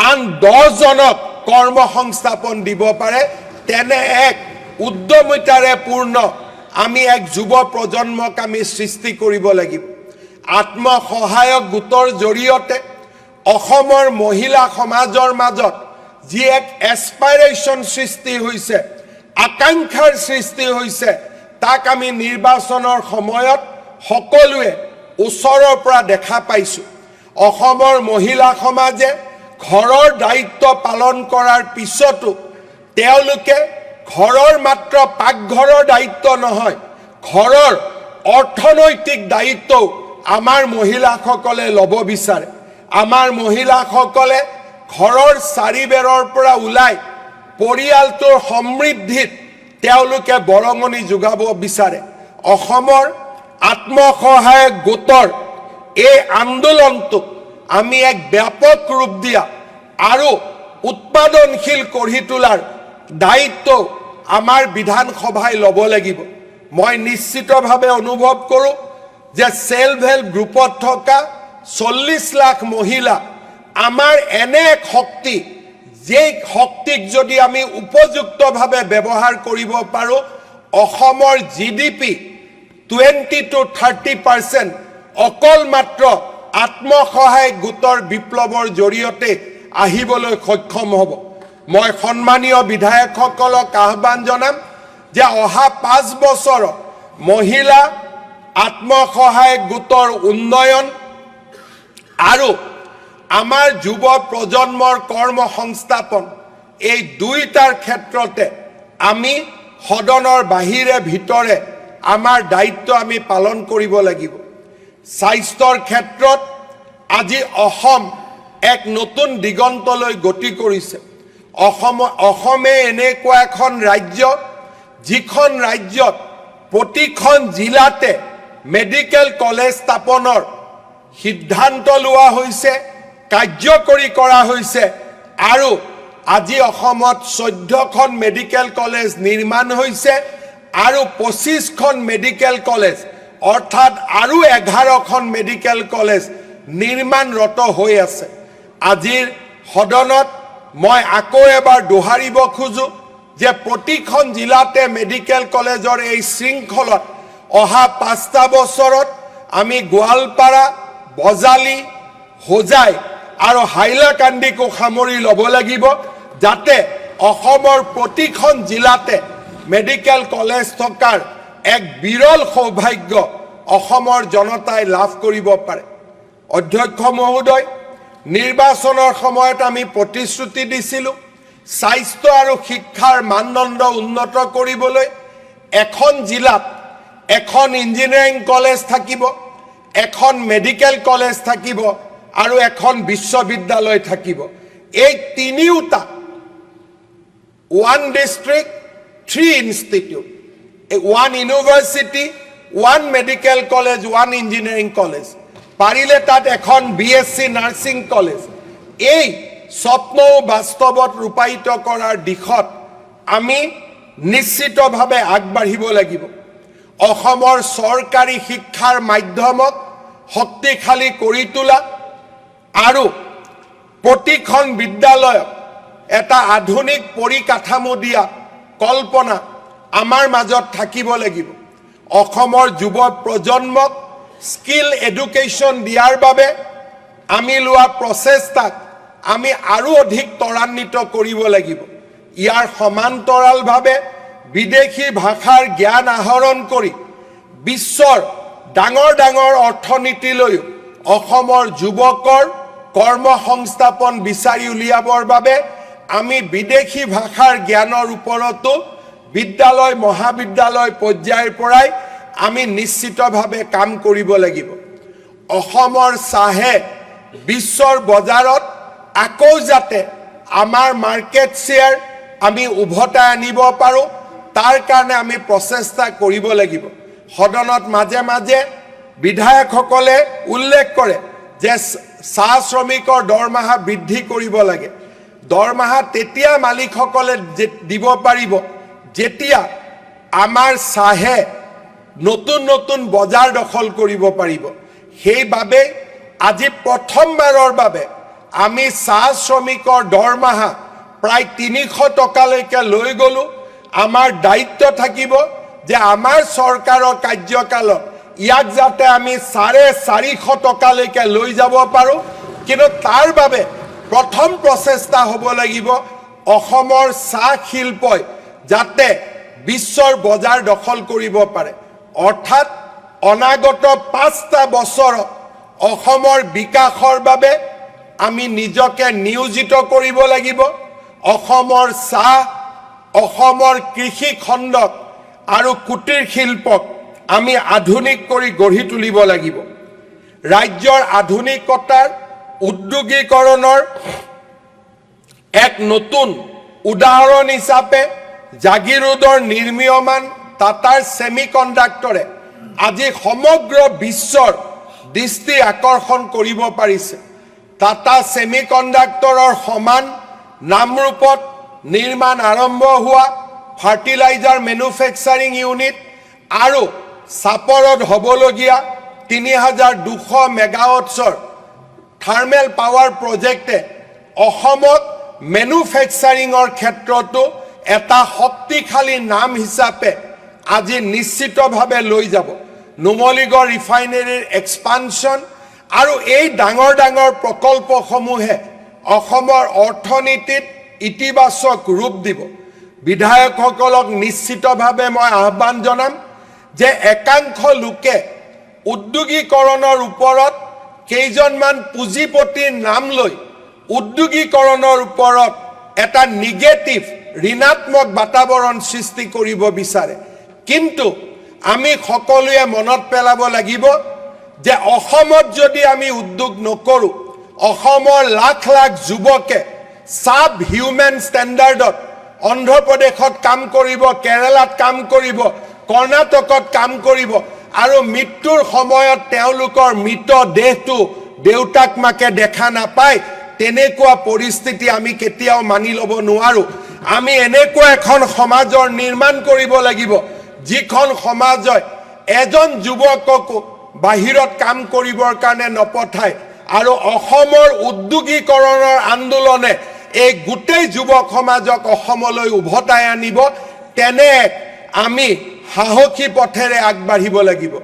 আন 10 জনক কৰ্মসংস্থাপন দিব পাৰে। তেনে এক উদ্যমিতাৰে পূৰ্ণ আমি এক যুৱ প্ৰজন্মক আমি সৃষ্টি কৰিব লাগিব। আত্মসহায়ক গোটৰ জৰিয়তে অসমৰ মহিলা সমাজৰ মাজত যি এক এছপাইৰেশ্যন সৃষ্টি হৈছে, আকাংক্ষাৰ সৃষ্টি হৈছে, তাক আমি নিৰ্বাচনৰ সময়ত সকলোৱে ওচৰৰ পৰা দেখা পাইছোঁ। অসমৰ মহিলা সমাজে ঘৰৰ দায়িত্ব পালন কৰাৰ পিছতো তেওঁলোকে ঘৰৰ মাত্ৰ পাকঘৰৰ দায়িত্ব নহয়, ঘৰৰ অৰ্থনৈতিক দায়িত্বও আমাৰ মহিলাসকলে ল'ব বিচাৰে। আমাৰ মহিলাসকলে ঘৰৰ চাৰিবেৰৰ পৰা ওলাই পৰিয়ালটোৰ সমৃদ্ধিত তেওঁলোকে বৰঙণি যোগাব বিচাৰে। অসমৰ আত্মসহায়ক গোটৰ এই আন্দোলনটোক আমি এক ব্যাপক ৰূপ দিয়া আৰু উৎপাদনশীল কৰি তোলাৰ দায়িত্ব আমাৰ বিধানসভাই ল'ব লাগিব। মই নিশ্চিতভাৱে অনুভৱ কৰোঁ যে সেলফ হেল্প গ্ৰুপত থকা 40 লাখ মহিলা আমাৰ এনে এক শক্তি, যে শক্তিক যদি আমি উপযুক্তভাৱে ব্যৱহাৰ কৰিব পাৰোঁ, অসমৰ GDP 20 to 30% অকল মাত্ৰ আত্মসহায়ক গোটৰ বিপ্লৱৰ জৰিয়তে আহিবলৈ সক্ষম হ'ব। মই সন্মানীয় বিধায়কসকলক আহ্বান জনাম যে অহা 5 বছৰত মহিলা আত্মসহায়ক গোটৰ উন্নয়ন আৰু আমাৰ যুৱ প্ৰজন্মৰ কৰ্মসংস্থাপন, এই দুইটাৰ ক্ষেত্ৰতে আমি সদনৰ বাহিৰে ভিতৰে আমাৰ দায়িত্ব আমি পালন কৰিব লাগিব। স্বাস্থ্যৰ ক্ষেত্ৰত আজি অসম এক নতুন দিগন্তলৈ গতি কৰিছে। অসমে এনেকুৱা এখন ৰাজ্য, যিখন ৰাজ্যত প্ৰতিখন জিলাতে মেডিকেল কলেজ স্থাপনৰ সিদ্ধান্ত লোৱা হৈছে, কাৰ্যকৰী কৰা হৈছে আৰু আজি অসমত 14খন মেডিকেল কলেজ নিৰ্মাণ হৈছে আৰু 25খন মেডিকেল কলেজ অৰ্থাৎ আৰু 11খন মেডিকেল কলেজ নিৰ্মাণৰত হৈ আছে। আজিৰ সদনত মই আকৌ এবাৰ দোহাৰিব খোজোঁ যে প্ৰতিখন জিলাতে মেডিকেল কলেজৰ এই শৃংখলত অহা 5টা বছৰত আমি গোৱালপাৰা, বজালী, হোজাই আৰু হাইলাকান্দিকো সামৰি ল'ব লাগিব, যাতে অসমৰ প্ৰতিখন জিলাতে মেডিকেল কলেজ থকাৰ এক বিৰল সৌভাগ্য অসমৰ জনতাই লাভ কৰিব পাৰে। অধ্যক্ষ মহোদয়, নিৰ্বাচনৰ সময়ত আমি প্ৰতিশ্ৰুতি দিছিলোঁ স্বাস্থ্য আৰু শিক্ষাৰ মানদণ্ড উন্নত কৰিবলৈ এখন জিলাত এখন ইঞ্জিনিয়াৰিং কলেজ থাকিব, এখন মেডিকেল কলেজ থাকিব আৰু এখন বিশ্ববিদ্যালয় থাকিব। এই তিনিওটা, 1 district, 3 institute, 1 university, 1 medical college, 1 engineering college, পাৰিলে তাত এখন BSc নাৰ্ছিং কলেজ। এই স্বপ্ন বাস্তৱত ৰূপায়িত কৰাৰ দিশত আমি নিশ্চিতভাৱে আগবাঢ়িব লাগিব। অসমৰ চৰকাৰী শিক্ষাৰ মাধ্যমক শক্তিশালী কৰি তোলা আৰু প্ৰতিখন বিদ্যালয়ত এটা আধুনিক পৰিকাঠামো দিয়া কল্পনা আমাৰ মাজত থাকিব লাগিব। অসমৰ যুৱ প্ৰজন্মক স্কিল এডুকেশ্যন দিয়াৰ বাবে আমি লোৱা প্ৰচেষ্টাক আমি আৰু অধিক ত্বৰান্বিত কৰিব লাগিব। ইয়াৰ সমান্তৰালভাৱে বিদেশী ভাষাৰ জ্ঞান আহৰণ কৰি বিশ্বৰ ডাঙৰ ডাঙৰ অৰ্থনীতিলৈও অসমৰ যুৱকৰ কৰ্মসংস্থাপন বিচাৰি উলিয়াবৰ বাবে আমি বিদেশী ভাষাৰ জ্ঞানৰ ওপৰতো বিদ্যালয় মহাবিদ্যালয় পৰ্যায়ৰ পৰাই আমি নিশ্চিতভাৱে কাম কৰিব লাগিব। অসমৰ চাহে বিশ্বৰ বজাৰত আকৌ যাতে আমাৰ মাৰ্কেট শ্বেয়াৰ আমি উভতাই আনিব পাৰোঁ, তাৰ কাৰণে আমি প্ৰচেষ্টা কৰিব লাগিব। সদনত মাজে মাজে বিধায়কসকলে উল্লেখ কৰে যে চাহ শ্ৰমিকৰ দৰমহা বৃদ্ধি কৰিব লাগে। দৰমহা তেতিয়া মালিকসকলে দিব পাৰিব যেতিয়া আমাৰ চাহে নতুন নতুন বজাৰ দখল কৰিব পাৰিব। সেইবাবে আজি প্ৰথমবাৰৰ বাবে আমি চাহ শ্ৰমিকৰ দৰমহা প্ৰায় 300 টকালৈকে লৈ গ'লো। আমাৰ দায়িত্ব থাকিব যে আমাৰ চৰকাৰৰ কাৰ্যকালত ইয়াক যাতে আমি 450 টকালৈকে লৈ যাব পাৰোঁ। কিন্তু তাৰ বাবে প্ৰথম প্ৰচেষ্টা হ'ব লাগিব অসমৰ চাহ শিল্পই যাতে বিশ্বৰ বজাৰ দখল কৰিব পাৰে। অৰ্থাৎ অনাগত 5টা বছৰত অসমৰ বিকাশৰ বাবে আমি নিজকে নিয়োজিত কৰিব লাগিব। অসমৰ চাহ, অসমৰ কৃষি খণ্ডক আৰু কুটিৰ শিল্পক আমি আধুনিক কৰি গঢ়ি তুলিব লাগিব। ৰাজ্যৰ আধুনিকতাৰ উদ্যোগীকৰণৰ এক নতুন উদাহৰণ হিচাপে জাগিৰোডৰ নিৰ্মীয়মান টাটাৰ ছেমি কণ্ডাক্টৰে আজি সমগ্ৰ বিশ্বৰ দৃষ্টি আকৰ্ষণ কৰিব পাৰিছে। টাটা ছেমি কণ্ডাক্টৰৰ সমান নামৰূপত নিৰ্মাণ আৰম্ভ হোৱা ফাৰ্টিলাইজাৰ মেনুফেকচাৰিং ইউনিট আৰু চাপৰত হ'বলগীয়া 3200 মেগাৱাটছৰ থাৰ্মেল পাৱাৰ প্ৰজেক্টে অসমত মেনুফেকচাৰিঙৰ ক্ষেত্ৰতো এটা শক্তিশালী নাম হিচাপে আজি নিশ্চিতভাৱে লৈ যাব। নুমলীগড় ৰিফাইনেৰীৰ এক্সপানশ্যন আৰু এই ডাঙৰ ডাঙৰ প্ৰকল্পসমূহে অসমৰ অৰ্থনীতিত ইতিবাচক ৰূপ দিব। বিধায়কসকলক নিশ্চিতভাৱে মই আহ্বান জনাম যে একাংশ লোকে উদ্যোগীকৰণৰ ওপৰত কেইজনমান পুঁজিপতিৰ নাম লৈ উদ্যোগীকৰণৰ ওপৰত এটা নিগেটিভ ঋণাত্মক বাতাবৰণ সৃষ্টি কৰিব বিচাৰে। কিন্তু আমি সকলোৱে মনত পেলাব লাগিব যে অসমত যদি আমি উদ্যোগ নকৰোঁ, অসমৰ লাখ লাখ যুৱকে সাব হিউমেন ষ্টেণ্ডাৰ্ডত অন্ধ্ৰপ্ৰদেশত কাম কৰিব, কেৰালাত কাম কৰিব, কৰ্ণাটকত কাম কৰিব আৰু মৃত্যুৰ সময়ত তেওঁলোকৰ মৃত দেহটো দেউতাক মাকে দেখা নাপায়। তেনেকুৱা পৰিস্থিতি আমি কেতিয়াও মানি ল'ব নোৱাৰোঁ। আমি এনেকুৱা এখন সমাজৰ নিৰ্মাণ কৰিব লাগিব যিখন সমাজই এজন যুৱককো বাহিৰত কাম কৰিবৰ কাৰণে নপঠায় আৰু অসমৰ উদ্যোগীকৰণৰ আন্দোলনে এই গোটেই যুৱক সমাজক অসমলৈ উভতাই আনিব। তেনে আমি সাহসী পথেৰে আগবাঢ়িব লাগিব।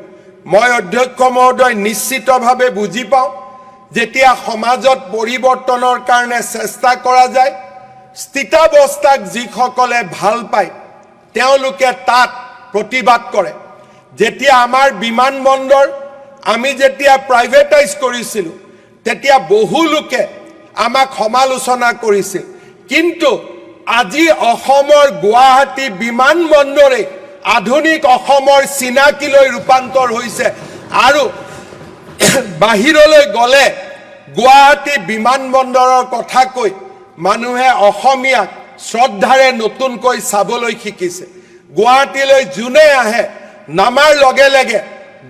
মই অধ্যক্ষ মহোদয় নিশ্চিতভাৱে বুজি পাওঁ যেতিয়া সমাজত পৰিৱৰ্তনৰ কাৰণে চেষ্টা কৰা যায়, স্থিতাৱস্থাক যিসকলে ভাল পায় তেওঁলোকে তাত প্ৰতিবাদ কৰে। যেতিয়া আমাৰ বিমানবন্দৰ আমি যেতিয়া প্ৰাইভেটাইজ কৰিছিলোঁ তেতিয়া বহু লোকে আমাক সমালোচনা কৰিছিল। কিন্তু আজি অসমৰ গুৱাহাটী বিমানবন্দৰে আধুনিক অসমৰ চিনাকিলৈ ৰূপান্তৰ হৈছে আৰু বাহিৰলৈ গ'লে গুৱাহাটী বিমানবন্দৰৰ কথা কৈ মানুহে অসমীয়াক শ্ৰদ্ধাৰে নতুনকৈ চাবলৈ শিকিছে। গুৱাহাটীলৈ যোনে আহে নামাৰ লগে লগে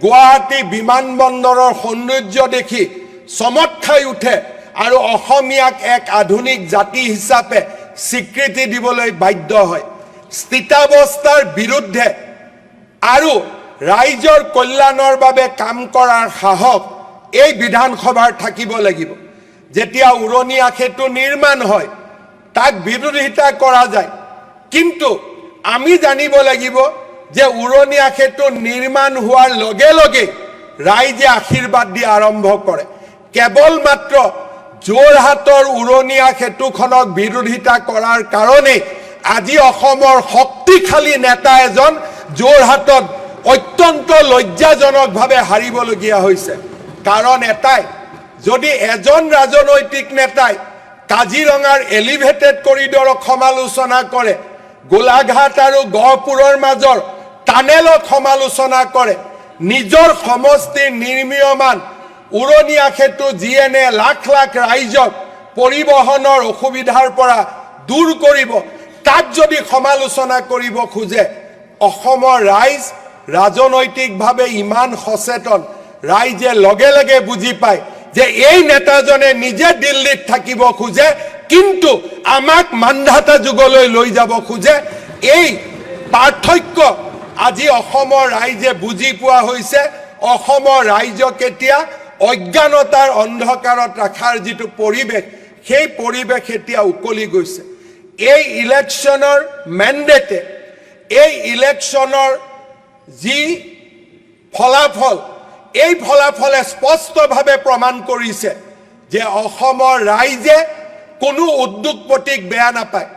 গুৱাহাটী বিমানবন্দৰৰ সৌন্দৰ্য দেখি চমক খাই উঠে আৰু অসমীয়াক এক আধুনিক জাতি হিচাপে স্বীকৃতি দিবলৈ বাধ্য হয়। স্থিতাৱস্থাৰ বিৰুদ্ধে আৰু ৰাইজৰ কল্যাণৰ বাবে কাম কৰাৰ সাহস এই বিধানসভাৰ থাকিব লাগিব। যেতিয়া উৰণীয়া সেতু নিৰ্মাণ হয় তাক বিৰোধিতা কৰা যায়, কিন্তু আমি জানিব লাগিব যে উৰণীয়া সেতু নিৰ্মাণ হোৱাৰ লগে লগে ৰাইজে আশীৰ্বাদ দিয়া আৰম্ভ কৰে। কেৱল মাত্ৰ যোৰহাটৰ উৰণীয়া সেতুখনক বিৰোধিতা কৰাৰ কাৰণে আজি অসমৰ শক্তিশালী নেতা এজন যোৰহাটত অত্যন্ত লজ্জাজনকভাৱে হাৰিবলগীয়া হৈছে। কাৰণ এটাই, যদি এজন ৰাজনৈতিক নেতাই কাজিৰঙাৰ এলিভেটেড কৰিডৰক সমালোচনা কৰে, গোলাঘাট আৰু গহপুৰৰ মাজৰ টানেলক সমালোচনা কৰে, নিজৰ সমষ্টিৰ নিৰ্মীয়মান উৰণীয়া সেতু যিয়ে লাখ লাখ ৰাইজক পৰিবহণৰ অসুবিধাৰ পৰা দূৰ কৰিব, তাক যদি সমালোচনা কৰিব খোজে, অসমৰ ৰাইজ ৰাজনৈতিকভাৱে ইমান সচেতন, ৰাইজে লগে লগে বুজি পায় যে এই নেতাজনে নিজে দিল্লীত থাকিব খোজে কিন্তু আমাক মান্ধাতা যুগলৈ লৈ যাব খোজে। এই পাৰ্থক্য আজি অসমৰ ৰাইজে বুজি পোৱা হৈছে। অসমৰ ৰাইজক এতিয়া অজ্ঞানতাৰ অন্ধকাৰত ৰখাৰ যিটো পৰিৱেশ, সেই পৰিৱেশ এতিয়া উকলি গৈছে। এই ইলেকশ্যনৰ মেণ্ডেটে, এই ইলেকশ্যনৰ যি ফলাফল, এই ফলাফলে স্পষ্টভাৱে প্ৰমাণ কৰিছে যে অসমৰ ৰাইজে কোনো উদ্যোগপতিক বেয়া নাপায়।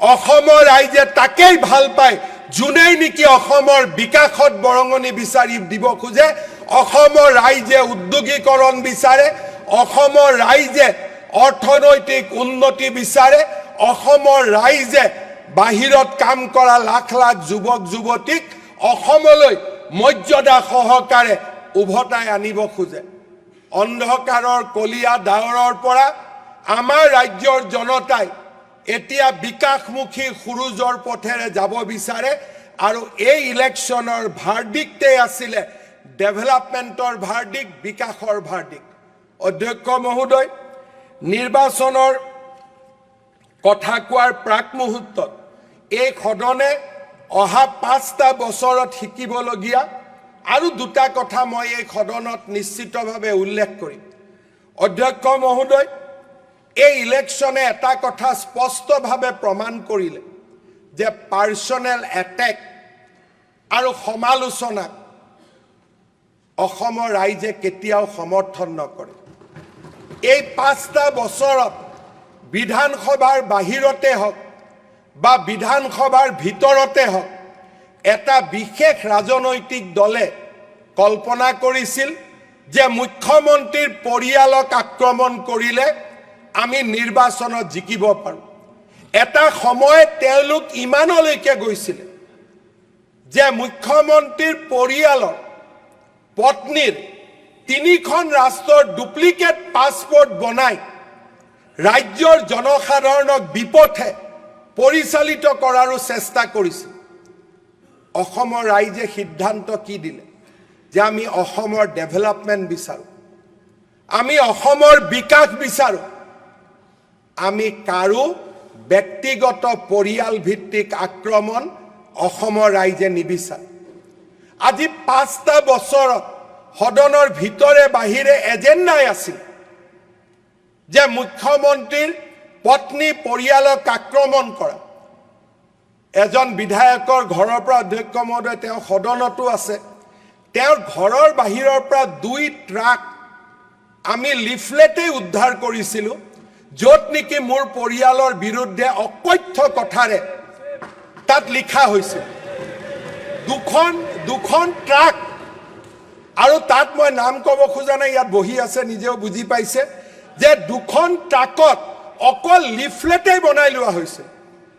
অসমৰ ৰাইজে তাকেই ভাল পায় যোনেই নেকি অসমৰ বিকাশত বৰঙণি বিচাৰি দিব খোজে। অসমৰ ৰাইজে উদ্যোগীকৰণ বিচাৰে, অসমৰ ৰাইজে অৰ্থনৈতিক উন্নতি বিচাৰে, অসমৰ ৰাইজে বাহিৰত কাম কৰা লাখ লাখ যুৱক যুৱতীক অসমলৈ মৰ্যাদা সহকাৰে উভতাই আনিব খোজে। অন্ধকাৰৰ কলীয়া ডাৱৰৰ পৰা আমাৰ ৰাজ্যৰ জনতাই এতিয়া বিকাশমুখী সুৰুজৰ পথেৰে যাব বিচাৰে আৰু এই ইলেকশ্যনৰ ভাৰ্ডিক্টেই আছিলে ডেভেলপমেণ্টৰ ভাৰ্ডিক্ট, বিকাশৰ ভাৰ্ডিক্ট। অধ্যক্ষ মহোদয়, নিৰ্বাচনৰ কথা কোৱাৰ প্ৰাক মুহূৰ্তত এই সদনে অহা 5টা বছৰত শিকিবলগীয়া আৰু 2টা কথা মই এই সদনত নিশ্চিতভাৱে উল্লেখ কৰিম। অধ্যক্ষ মহোদয়, এই ইলেকশ্যনে এটা কথা স্পষ্টভাৱে প্ৰমাণ কৰিলে যে পাৰ্চনেল এটেক আৰু সমালোচনাক অসমৰ ৰাইজে কেতিয়াও সমৰ্থন নকৰে। এই 5টা বছৰত বিধানসভাৰ বাহিৰতে হওক বা বিধানসভাৰ ভিতৰতে হওক এটা বিশেষ ৰাজনৈতিক দলে কল্পনা কৰিছিল যে মুখ্যমন্ত্ৰীৰ পৰিয়ালক আক্ৰমণ কৰিলে আমি নিৰ্বাচনত জিকিব পাৰোঁ। এটা সময়ত তেওঁলোক ইমানলৈকে গৈছিল যে মুখ্যমন্ত্ৰীৰ পৰিয়ালৰ পত্নীৰ 3খন ৰাষ্ট্ৰৰ ডুপ্লিকেট পাছপোৰ্ট বনাই ৰাজ্যৰ জনসাধাৰণক বিপথে পৰিচালিত কৰাৰো চেষ্টা কৰিছিল। অসমৰ ৰাইজে সিদ্ধান্ত কি দিলে যে আমি অসমৰ ডেভেলপমেণ্ট বিচাৰোঁ, আমি অসমৰ বিকাশ বিচাৰোঁ, আমি কাৰো ব্যক্তিগত পৰিয়াল ভিত্তিক আক্ৰমণ অসমৰ ৰাইজে নিবিচাৰে। আজি 5টা বছৰত সদনৰ ভিতৰে বাহিৰে এজেণ্ডাই আছিল যে মুখ্যমন্ত্ৰীৰ পত্নী পৰিয়ালক আক্ৰমণ কৰা। এজন বিধায়কৰ ঘৰৰ পৰা, অধ্যক্ষ মহোদয় তেওঁ সদনতো আছে, তেওঁৰ ঘৰৰ বাহিৰৰ পৰা 2 ট্ৰাক আমি লিফলেটেই উদ্ধাৰ কৰিছিলোঁ য'ত নেকি মোৰ পৰিয়ালৰ বিৰুদ্ধে অকথ্য কথাৰে তাত লিখা হৈছিল। দুখন ট্ৰাক, আৰু তাত মই নাম ক'ব খোজা নাই, ইয়াত বহি আছে নিজেও বুজি পাইছে যে 2খন ট্ৰাকত অকল লিফলেটেই বনাই লোৱা হৈছে।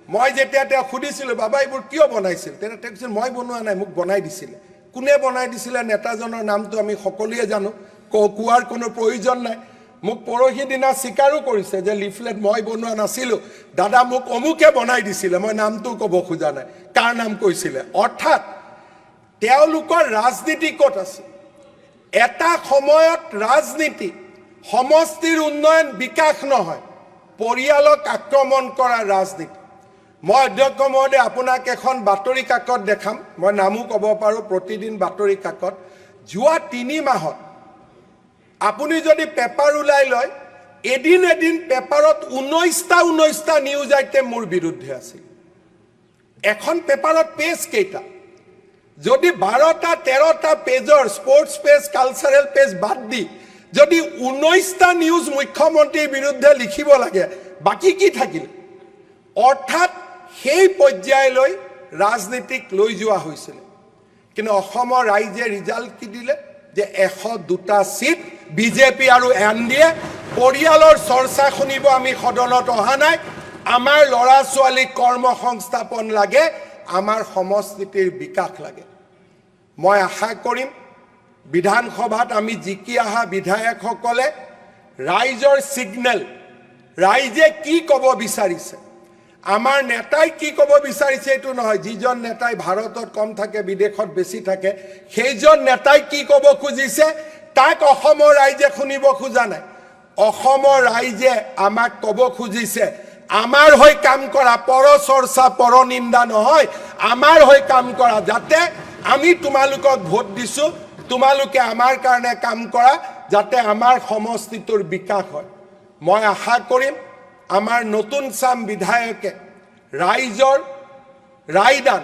মই যেতিয়া তেওঁক সুধিছিলোঁ বাবা এইবোৰ কিয় বনাইছিল, তেতিয়া তেওঁ কৈছিল মই বনোৱা নাই, মোক বনাই দিছিলে। কোনে বনাই দিছিলে নেতাজনৰ নামটো আমি সকলোৱে জানো, কোৱাৰ কোনো প্ৰয়োজন নাই। মোক পৰহি দিনা স্বীকাৰো কৰিছে যে লিফলেট মই বনোৱা নাছিলোঁ, দাদা মোক অমুকে বনাই দিছিলে, মই নামটো ক'ব খোজা নাই কাৰ নাম কৈছিলে। অৰ্থাৎ তেওঁলোকৰ ৰাজনীতি ক'ত আছে? এটা সময়ত ৰাজনীতি সমষ্টিৰ উন্নয়ন বিকাশ নহয়, পৰিয়ালক আক্ৰমণ কৰা ৰাজনীতি। মই অধ্যক্ষ মহোদয় আপোনাক এখন বাতৰি কাকত দেখাম, মই নামো ক'ব পাৰোঁ, প্ৰতিদিন বাতৰি কাকত। যোৱা 3 মাহত আপুনি যদি পেপাৰ ওলাই লয়, এদিন পেপাৰত 19টা নিউজ আইটেম মোৰ বিৰুদ্ধে আছিল। এখন পেপাৰত পেজ কেইটা? যদি 12টা 13টা পেজৰ স্পৰ্টছ পেজ, কালচাৰেল পেজ বাদ দি যদি 19টা নিউজ মুখ্যমন্ত্ৰীৰ বিৰুদ্ধে লিখিব লাগে, বাকী কি থাকিল? অৰ্থাৎ সেই পৰ্যায়লৈ ৰাজনীতিক লৈ যোৱা হৈছিল। কিন্তু অসমৰ ৰাইজে ৰিজাল্ট কি দিলে যে 102টা সিট বিজেপি আৰু এনডিএ। পৰিয়ালৰ চৰ্চা শুনিব আমি সদনত অহা নাই। আমাৰ ল'ৰা ছোৱালীক কৰ্মসংস্থাপন লাগে, আমাৰ সমষ্টিৰ বিকাশ লাগে। মই আশা কৰিম বিধানসভাত আমি জিকি অহা বিধায়কসকলে ৰাইজৰ সিগনেল, ৰাইজে কি ক'ব বিচাৰিছে, আমাৰ নেতাই কি ক'ব বিচাৰিছে এইটো নহয়, যিজন নেতাই ভাৰতত কম থাকে বিদেশত বেছি থাকে সেইজন নেতাই কি ক'ব খুজিছে তাক অসমৰ ৰাইজে শুনিব খোজা নাই অসমৰ ৰাইজে আমাক ক'ব খুজিছে আমাৰ হৈ কাম কৰা পৰচৰ্চা পৰনিন্দা নহয় আমাৰ হৈ কাম কৰা যাতে আমি তোমালোকক ভোট দিছো তোমালোকে আমাৰ কাৰণে কাম কৰা যাতে আমাৰ সমষ্টিটোৰ বিকাশ হয় মই আশা কৰিম আমাৰ নতুন চাম বিধায়কে ৰাইজৰ ৰায়দান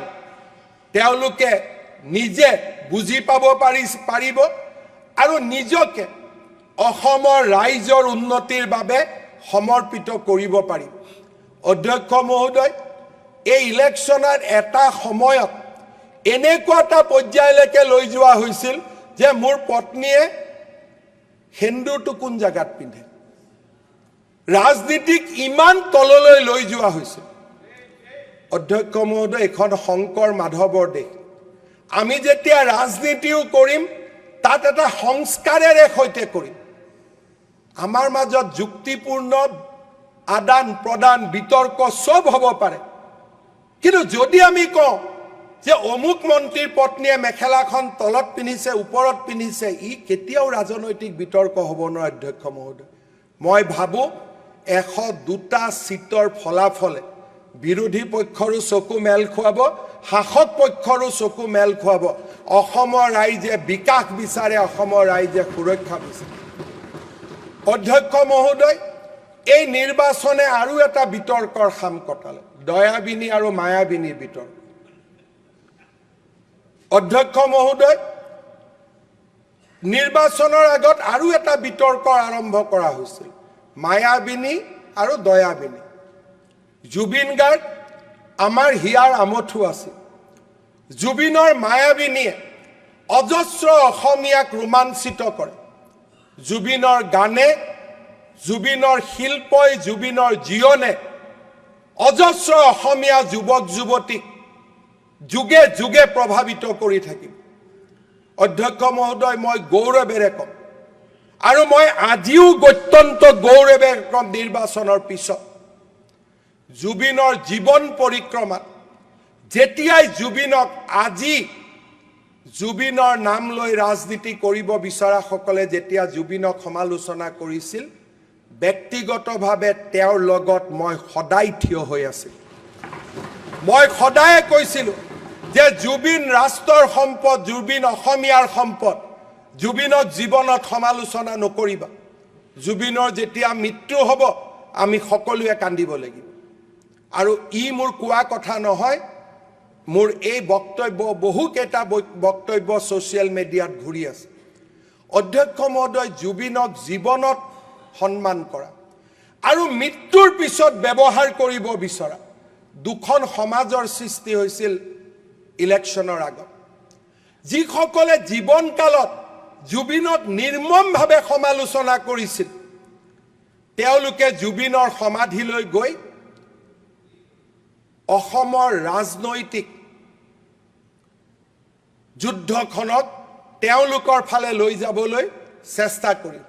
তেওঁলোকে নিজে বুজি পাব পাৰিব আৰু নিজকে অসমৰ ৰাইজৰ উন্নতিৰ বাবে সমৰ্পিত কৰিব পাৰিব অধ্যক্ষ মহোদয় এই ইলেকশ্যনৰ এটা সময়ত এনেকুৱা এটা পৰ্যায়লৈকে লৈ যোৱা হৈছিল যে মোৰ পত্নীয়ে সেন্দুৰটো কোন জাগাত পিন্ধে ৰাজনীতিক ইমান তললৈ লৈ যোৱা হৈছিল অধ্যক্ষ মহোদয় এখন শংকৰ মাধৱৰ দেশ আমি যেতিয়া ৰাজনীতিও কৰিম তাত এটা সংস্কাৰেৰে সৈতে কৰিম আমাৰ মাজত যুক্তিপূৰ্ণ আদান প্ৰদান বিতৰ্ক সব হ'ব পাৰে কিন্তু যদি আমি কওঁ যে অমুক মন্ত্ৰীৰ পত্নীয়ে মেখেলাখন তলত পিন্ধিছে ওপৰত পিন্ধিছে ই কেতিয়াও ৰাজনৈতিক বিতৰ্ক হ'ব নোৱাৰে অধ্যক্ষ মহোদয় মই ভাবো 102টা সিটৰ ফলাফলে বিৰোধী পক্ষৰো চকু মেল খুৱাব শাসক পক্ষৰো চকু মেল খুৱাব অসমৰ ৰাইজে বিকাশ বিচাৰে অসমৰ ৰাইজে সুৰক্ষা বিচাৰে অধ্যক্ষ মহোদয় এই নিৰ্বাচনে আৰু এটা বিতৰ্কৰ খাম কটালে দয়াবিনী আৰু মায়াবিনীৰ বিতৰ্ক অধ্যক্ষ মহোদয় নিৰ্বাচনৰ আগত আৰু এটা বিতৰ্ক আৰম্ভ কৰা হৈছিল মায়াবিনী আৰু দয়াবিনী জুবিন গাৰ্গ আমাৰ হিয়াৰ আমঠু আছিল জুবিনৰ মায়াবিনীয়ে অজস্ৰ অসমীয়াক ৰোমাঞ্চিত কৰে জুবিনৰ গানে জুবিনৰ শিল্পই জুবিনৰ জীয়নে অজস্ৰ অসমীয়া যুৱক যুৱতীক যুগে যুগে প্ৰভাৱিত কৰি থাকিব অধ্যক্ষ মহোদয় মই গৌৰৱেৰে কম আৰু মই আজিও অত্যন্ত গৌৰৱেৰে কম নিৰ্বাচনৰ পিছত জুবিনৰ জীৱন পৰিক্ৰমাত যেতিয়াই জুবিনক আজি জুবিনৰ নাম লৈ ৰাজনীতি কৰিব বিচৰা সকলে যেতিয়া জুবিনক সমালোচনা কৰিছিল ব্যক্তিগতভাৱে তেওঁৰ লগত মই সদায় থিয় হৈ আছিল মই সদায় কৈছিলো যে জুবিন ৰাষ্ট্ৰৰ সম্পদ জুবিন অসমীয়াৰ সম্পদ জুবিনক জীৱনত সমালোচনা নকৰিবা জুবিনৰ যেতিয়া মৃত্যু হ'ব আমি সকলোৱে কান্দিব লাগিব আৰু ই মোৰ কোৱা কথা নহয় মোৰ এই বক্তব্য বহুকেইটা বক্তব্য সোশ্যাল মিডিয়াত ঘূৰি আছে অধ্যক্ষ মহোদয় জুবিনক জীৱনত সন্মান কৰা আৰু মৃত্যুৰ পিছত ব্যৱহাৰ কৰিব বিচৰা দুখন সমাজৰ সৃষ্টি হৈছিল ইলেকশ্যনৰ আগত যিসকলে জীৱনকালত জুবিনক নিৰ্মমভাৱে সমালোচনা কৰিছিল তেওঁলোকে জুবিনৰ সমাধিলৈ গৈ অসমৰ ৰাজনৈতিক যুদ্ধখনক তেওঁলোকৰ ফালে লৈ যাবলৈ চেষ্টা কৰিল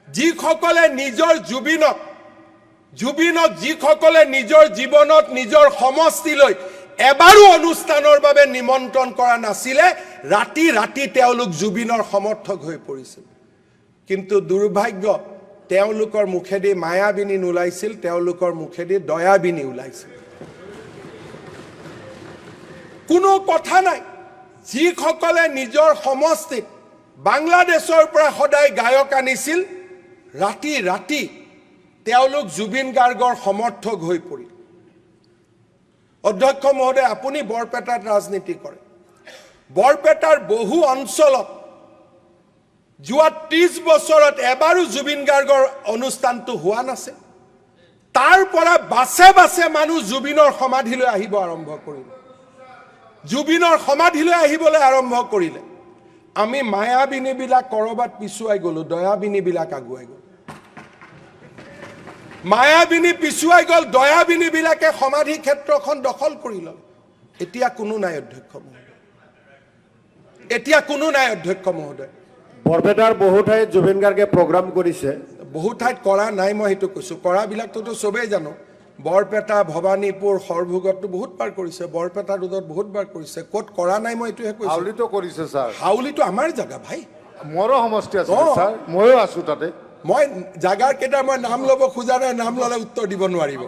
যিসকলে নিজৰ জুবিনক যিসকলে নিজৰ জীৱনত নিজৰ সমষ্টিলৈ এবাৰো অনুষ্ঠানৰ বাবে নিমন্ত্ৰণ কৰা নাছিলে ৰাতি ৰাতি তেওঁলোক জুবিনৰ সমৰ্থক হৈ পৰিছিল কিন্তু দুৰ্ভাগ্য তেওঁলোকৰ মুখেদি মায়াবিনী ওলাইছিল তেওঁলোকৰ মুখেদি দয়াবিনী ওলাইছিল কোনো কথা নাই যিসকলে নিজৰ সমষ্টিত বাংলাদেশৰ পৰা সদায় গায়ক আনিছিল ৰাতি ৰাতি তেওঁলোক জুবিন গাৰ্গৰ সমৰ্থক হৈ পৰিল অধ্যক্ষ মহোদয় আপুনি বৰপেটাত ৰাজনীতি কৰে বৰপেটাৰ বহু অঞ্চলত যোৱা 30 বছৰত এবাৰো জুবিন গাৰ্গৰ অনুষ্ঠানটো হোৱা নাছিল তাৰ পৰা বাছে বাছে মানুহ জুবিনৰ সমাধিলৈ আহিব আৰম্ভ কৰিলে জুবিনৰ সমাধিলৈ আহিবলৈ আৰম্ভ কৰিলে আমি মায়াবিনী বিলাক কৰবাত পিছুৱাই গলো দয়াবিনী বিলাক আগুৱাই গল মায়াবিনী পিছুৱাই গল দয়াবিনী বিলাকে সমাধি ক্ষেত্ৰখন দখল কৰি ললে এতিয়া কোনো নাই অধ্যক্ষ মহোদয় বৰপেটাৰ বহু ঠাইত জুবিন গাৰ্গে প্ৰগ্ৰাম কৰিছে বহু ঠাইত কৰা নাই মই সেইটো কৈছো কৰাবিলাকতো সবেই জানো বৰপেটা ভবানীপুৰ সৰভোগতো বহুত বাৰ কৰিছে বৰপেটা ৰোডত বহুত বাৰ কৰিছে ক'ত কৰা নাই মই এইটোহে কৈছো হাউলিতো কৰিছে স্যাৰ হাউলিটো আমাৰ জায়গা ভাই মোৰো সমষ্টি আছে অঁ। ছাৰ, ময়ো আছো তাতে। মই জাগাৰ কেইটা মই নাম ল'ব খোজা নাই, নাম ল'লে উত্তৰ দিব নোৱাৰিব।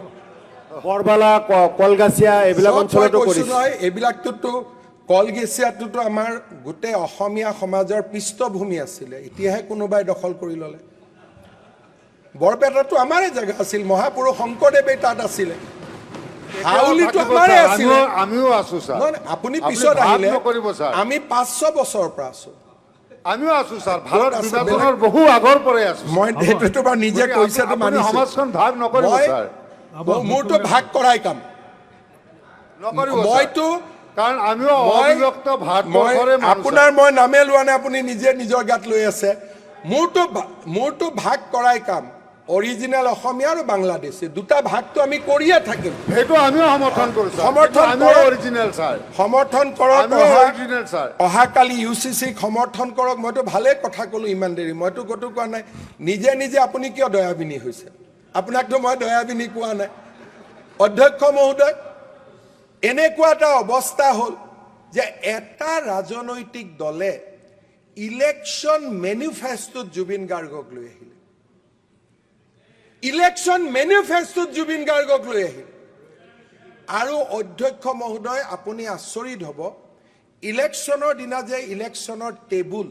বৰবালা, কলগাছিয়া এইবিলাক চব মই অঞ্চলতো কৈছো কৰিছে। নহয়, এইবিলাকটোতো কলগেছিয়াটোতো আমাৰ গোটেই অসমীয়া সমাজৰ পৃষ্ঠভূমি আছিলে, এতিয়াহে কোনোবাই দখল কৰি ল'লে। বৰপেটাটো আমাৰে জেগা আছিল, মহাপুৰুষ শংকৰদেৱে তাত আছিলে। হাউলিটো থাকিব আমাৰে ছাৰ, আছিলে। আমিও আছো ছাৰ। নহয়, আপুনি পিছত ভাগ আহিলে, নকৰিব ছাৰ। আমি 500 বছৰৰ পৰা আছো। আমিও আছো ছাৰ, ভাৰত আছে বিভাজনৰ বহু আগৰ পৰাই আছো। মই সেইটোতো বাৰু নিজে কৈছেতো আপুনি মানিছো। সমাজখন ভাগ নকৰিব মই ছাৰ, মোৰতো ভাগ কৰাই কাম। নকৰিব ছাৰ। মইতো কাৰণ আমিও মই অবিভক্ত ভাৰতবৰ্ষৰে মানুহ আপোনাৰ মই নামে লোৱা নাই, আপুনি নিজে নিজৰ গাত লৈ আছে। মোৰতো ভাগ কৰাই কাম। অৰিজিনেল অসমীয়া আৰু বাংলাদেশী দুটা ভাগটো আমি কৰিয়ে থাকিম। সেইটো আমিও সমৰ্থন কৰো ছাৰ। সমৰ্থন আমিও কৰক। অৰিজিনেল ছাৰ, সমৰ্থন কৰক। আমিও অৰিজিনেল ছাৰ। অহাকালি UCC-ক সমৰ্থন কৰক। মইতো ভালে কথা ক'লো ইমান দেৰি, মইতো ক'তো কোৱা নাই। নিজে নিজে আপুনি কিয় দয়াবিনী হৈছে? আপোনাকতো মই দয়াবিনী কোৱা নাই। অধ্যক্ষ মহোদয়, এনেকুৱা এটা অৱস্থা হ'ল যে এটা ৰাজনৈতিক দলে ইলেকশ্যন মেনিফেষ্টোত জুবিন গাৰ্গক লৈ আহিলে। ইলেকশ্যন মেনিফেষ্টোত জুবিন গাৰ্গক লৈ আহিল। আৰু অধ্যক্ষ মহোদয়, আপুনি আচৰিত হ'ব, ইলেকশ্যনৰ দিনা যে ইলেকশ্যনৰ টেবুল,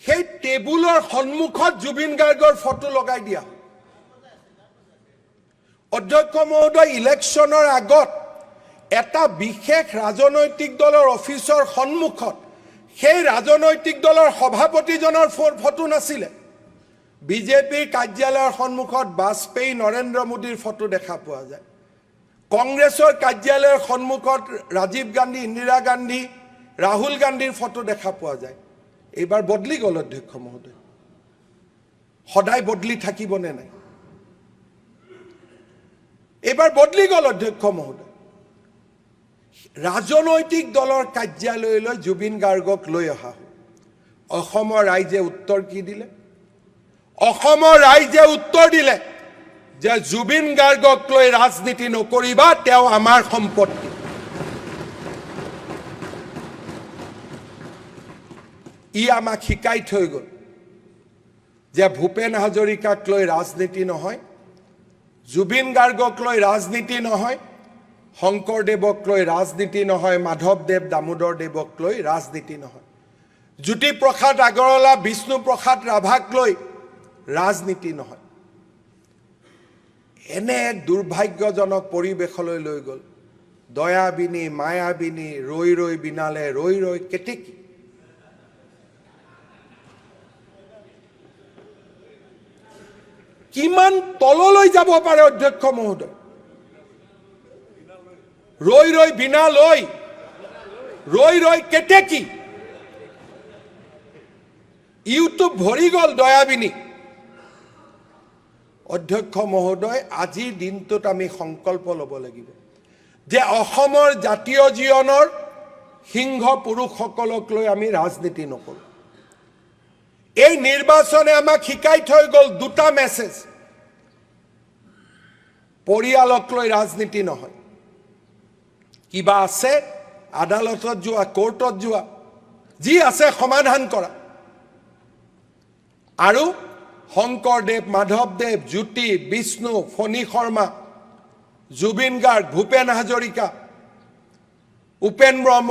সেই টেবুলৰ সন্মুখত জুবিন গাৰ্গৰ ফটো লগাই দিয়া। অধ্যক্ষ মহোদয়, ইলেকশ্যনৰ আগত এটা বিশেষ ৰাজনৈতিক দলৰ অফিচৰ সন্মুখত সেই ৰাজনৈতিক দলৰ সভাপতিজনৰ ফটো নাছিলে। বিজেপিৰ কাৰ্যালয়ৰ সন্মুখত বাজপেয়ী, নৰেন্দ্ৰ মোদীৰ ফটো দেখা পোৱা যায়। কংগ্ৰেছৰ কাৰ্যালয়ৰ সন্মুখত ৰাজীৱ গান্ধী, ইন্দিৰা গান্ধী, ৰাহুল গান্ধীৰ ফটো দেখা পোৱা যায়। এইবাৰ বদলি গ'ল অধ্যক্ষ মহোদয়। সদায় বদলি থাকিবনে নাই? এইবাৰ বদলি গ'ল অধ্যক্ষ মহোদয়। ৰাজনৈতিক দলৰ কাৰ্যালয়লৈ জুবিন গাৰ্গক লৈ অহা হ'ল। অসমৰ ৰাইজে উত্তৰ কি দিলে? অসমৰ ৰাইজে উত্তৰ দিলে যে জুবিন গাৰ্গক লৈ ৰাজনীতি নকৰিবা, তেওঁ আমাৰ সম্পত্তি। ই আমাক শিকাই থৈ গ'ল যে ভূপেন হাজৰিকাক লৈ ৰাজনীতি নহয়, জুবিন গাৰ্গক লৈ ৰাজনীতি নহয়, শংকৰদেৱক লৈ ৰাজনীতি নহয়, মাধৱদেৱ, দামোদৰদেৱক লৈ ৰাজনীতি নহয়, জ্যোতিপ্ৰসাদ আগৰৱালা, বিষ্ণুপ্ৰসাদ ৰাভাক লৈ ৰাজনীতি নহয়। এনে এক দুৰ্ভাগ্যজনক পৰিৱেশলৈ লৈ গ'ল। দয়াবিনী, মায়াবিনী, ৰৈ ৰৈ বিনালে, ৰৈ ৰৈ কেতেকী। কিমান তললৈ যাব পাৰে অধ্যক্ষ মহোদয়? ৰৈ ৰৈ বিনালৈ, ৰৈ ৰৈ কেতেকী। ইউটিউব ভৰি গ'ল দয়াবিনী। অধ্যক্ষ মহোদয়, আজিৰ দিনটোত আমি সংকল্প ল'ব লাগিব যে অসমৰ জাতীয় জীৱনৰ সিংহ পুৰুষসকলক লৈ আমি ৰাজনীতি নকৰোঁ। এই নিৰ্বাচনে আমাক শিকাই থৈ গ'ল দুটা মেছেজ। পৰিয়ালক লৈ ৰাজনীতি নহয়। কিবা আছে আদালতত যোৱা, কোৰ্টত যোৱা, যি আছে সমাধান কৰা। আৰু শংকৰদেৱ, মাধৱদেৱ, জ্যোতি, বিষ্ণু, ফণী শৰ্মা, জুবিন গাৰ্গ, ভূপেন হাজৰিকা, উপেন ব্ৰহ্ম,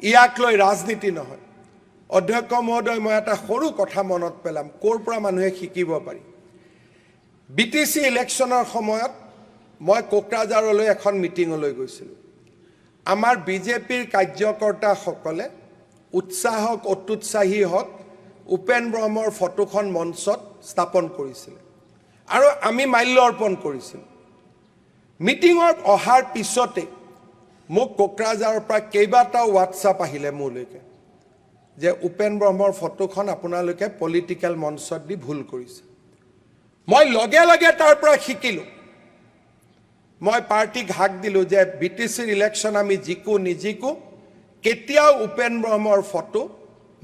ইয়াক লৈ ৰাজনীতি নহয়। অধ্যক্ষ মহোদয়, মই এটা সৰু কথা মনত পেলাম, ক'ৰ পৰা মানুহে শিকিব পাৰি। BTC ইলেকশ্যনৰ সময়ত মই কোকৰাঝাৰলৈ এখন মিটিঙলৈ গৈছিলোঁ। আমাৰ বিজেপিৰ কাৰ্যকৰ্তাসকলে উৎসাহ হওক, অত্যুৎসাহী হওক, উপেন ব্ৰহ্মৰ ফটোখন মঞ্চত স্থাপন কৰিছিলে আৰু আমি মাল্য অৰ্পণ কৰিছিলোঁ। মিটিঙৰ অহাৰ পিছতে মোক কোকৰাঝাৰৰ পৰা কেইবাটাও হোৱাটছআপ আহিলে মোলৈকে যে উপেন ব্ৰহ্মৰ ফটোখন আপোনালোকে পলিটিকেল মঞ্চত দি ভুল কৰিছে। মই লগে লগে তাৰ পৰা শিকিলোঁ। মই পাৰ্টিক হাক দিলোঁ যে BTCৰ ইলেকশ্যন আমি জিকো নিজিকো, কেতিয়াও উপেন ব্ৰহ্মৰ ফটো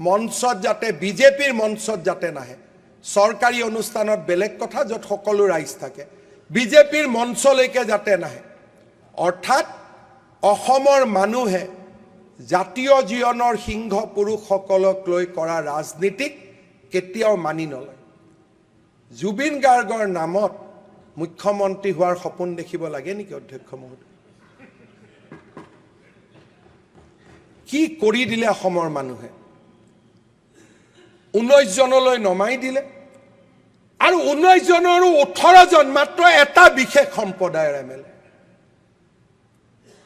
মঞ্চত যাতে, বিজেপিৰ মঞ্চত যাতে নাহে। চৰকাৰী অনুষ্ঠানত বেলেগ কথা, য'ত সকলো ৰাইজ থাকে, বিজেপিৰ মঞ্চলৈকে যাতে নাহে। অৰ্থাৎ অসমৰ মানুহে জাতীয় জীৱনৰ সিংহ পুৰুষসকলক লৈ কৰা ৰাজনীতিক কেতিয়াও মানি নলয়। জুবিন গাৰ্গৰ নামত মুখ্যমন্ত্ৰী হোৱাৰ সপোন দেখিব লাগে নেকি অধ্যক্ষ মহোদয়? কি কৰি দিলে অসমৰ মানুহে? 19 জনলৈ নমাই দিলে, আৰু 19 জনৰো 18 জন মাত্ৰ এটা বিশেষ সম্প্ৰদায়ৰ MLA।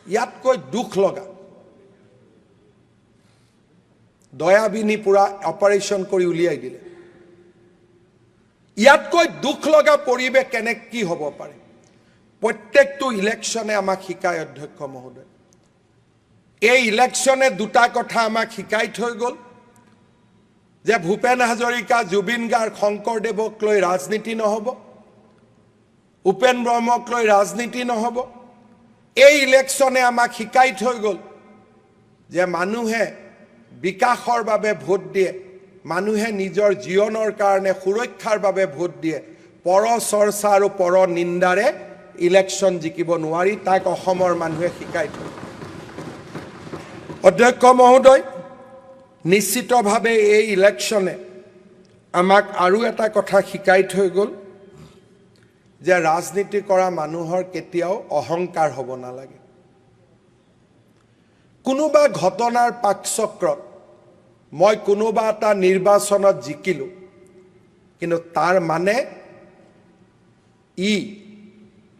ইয়াতকৈ দুখ লগা, দয়াবিনী পুৰা অপাৰেশ্যন কৰি উলিয়াই দিলে। ইয়াতকৈ দুখ লগা পৰিৱেশ কি হ'ব পাৰে? প্ৰত্যেকটো ইলেকশ্যনে আমাক শিকায় অধ্যক্ষ মহোদয়। এই ইলেকশ্যনে দুটা কথা আমাক শিকাই থৈ গ'ল, যে ভূপেন হাজৰিকা, জুবিন গাৰ্গ, শংকৰদেৱক লৈ ৰাজনীতি নহ'ব, উপেন ব্ৰহ্মক লৈ ৰাজনীতি নহ'ব। এই ইলেকশ্যনে আমাক শিকাই থৈ গ'ল যে মানুহে বিকাশৰ বাবে ভোট দিয়ে, মানুহে নিজৰ জীৱনৰ কাৰণে সুৰক্ষাৰ বাবে ভোট দিয়ে। পৰ চৰ্চা আৰু পৰ নিন্দাৰে ইলেকশ্যন জিকিব নোৱাৰি, তাক অসমৰ মানুহে শিকাই থৈ। অধ্যক্ষ মহোদয়, নিশ্চিতভাৱে এই ইলেকশ্যনে আমাক আৰু এটা কথা শিকাই থৈ গ'ল, যে ৰাজনীতি কৰা মানুহৰ কেতিয়াও অহংকাৰ হ'ব নালাগে। কোনোবা ঘটনাৰ পাকচক্ৰত মই কোনোবা এটা নিৰ্বাচনত জিকিলোঁ, কিন্তু তাৰ মানে ই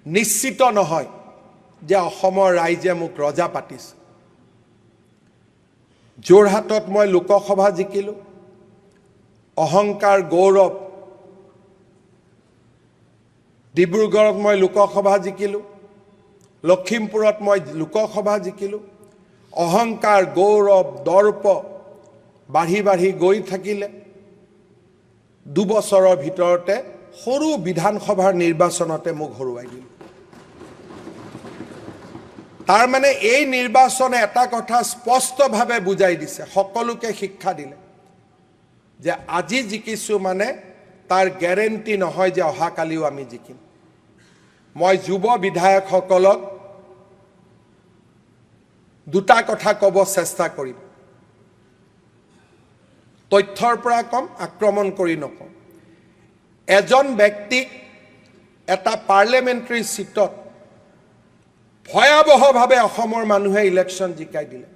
নিশ্চিত নহয় যে অসমৰ ৰাইজে মোক ৰজা পাতিছে। যোৰহাটত মই লোকসভা জিকিলোঁ, অহংকাৰ গৌৰৱ। ডিব্ৰুগড়ত মই লোকসভা জিকিলোঁ, লখিমপুৰত মই লোকসভা জিকিলোঁ। অহংকাৰ গৌৰৱ দৰ্প বাঢ়ি বাঢ়ি গৈ থাকিলে 2 বছৰৰ ভিতৰতে সৰু বিধানসভাৰ নিৰ্বাচনতে মোক হৰুৱাই দিলে। তাৰ মানে এই নিৰ্বাচনে এটা কথা স্পষ্টভাৱে বুজাই দিছে, সকলোকে শিক্ষা দিলে, যে আজি জিকিছোঁ মানে তাৰ গ্যাৰেণ্টি নহয় যে অহাকালিও আমি জিকিম। মই যুৱ বিধায়কসকলক দুটা কথা ক'ব চেষ্টা কৰিম। তথ্যৰ পৰা কম, আক্ৰমণ কৰি নকওঁ। এজন ব্যক্তিক এটা পাৰ্লিয়ামেণ্টাৰী চিটত ভয়াৱহভাৱে অসমৰ মানুহে ইলেকশ্যন জিকাই দিলে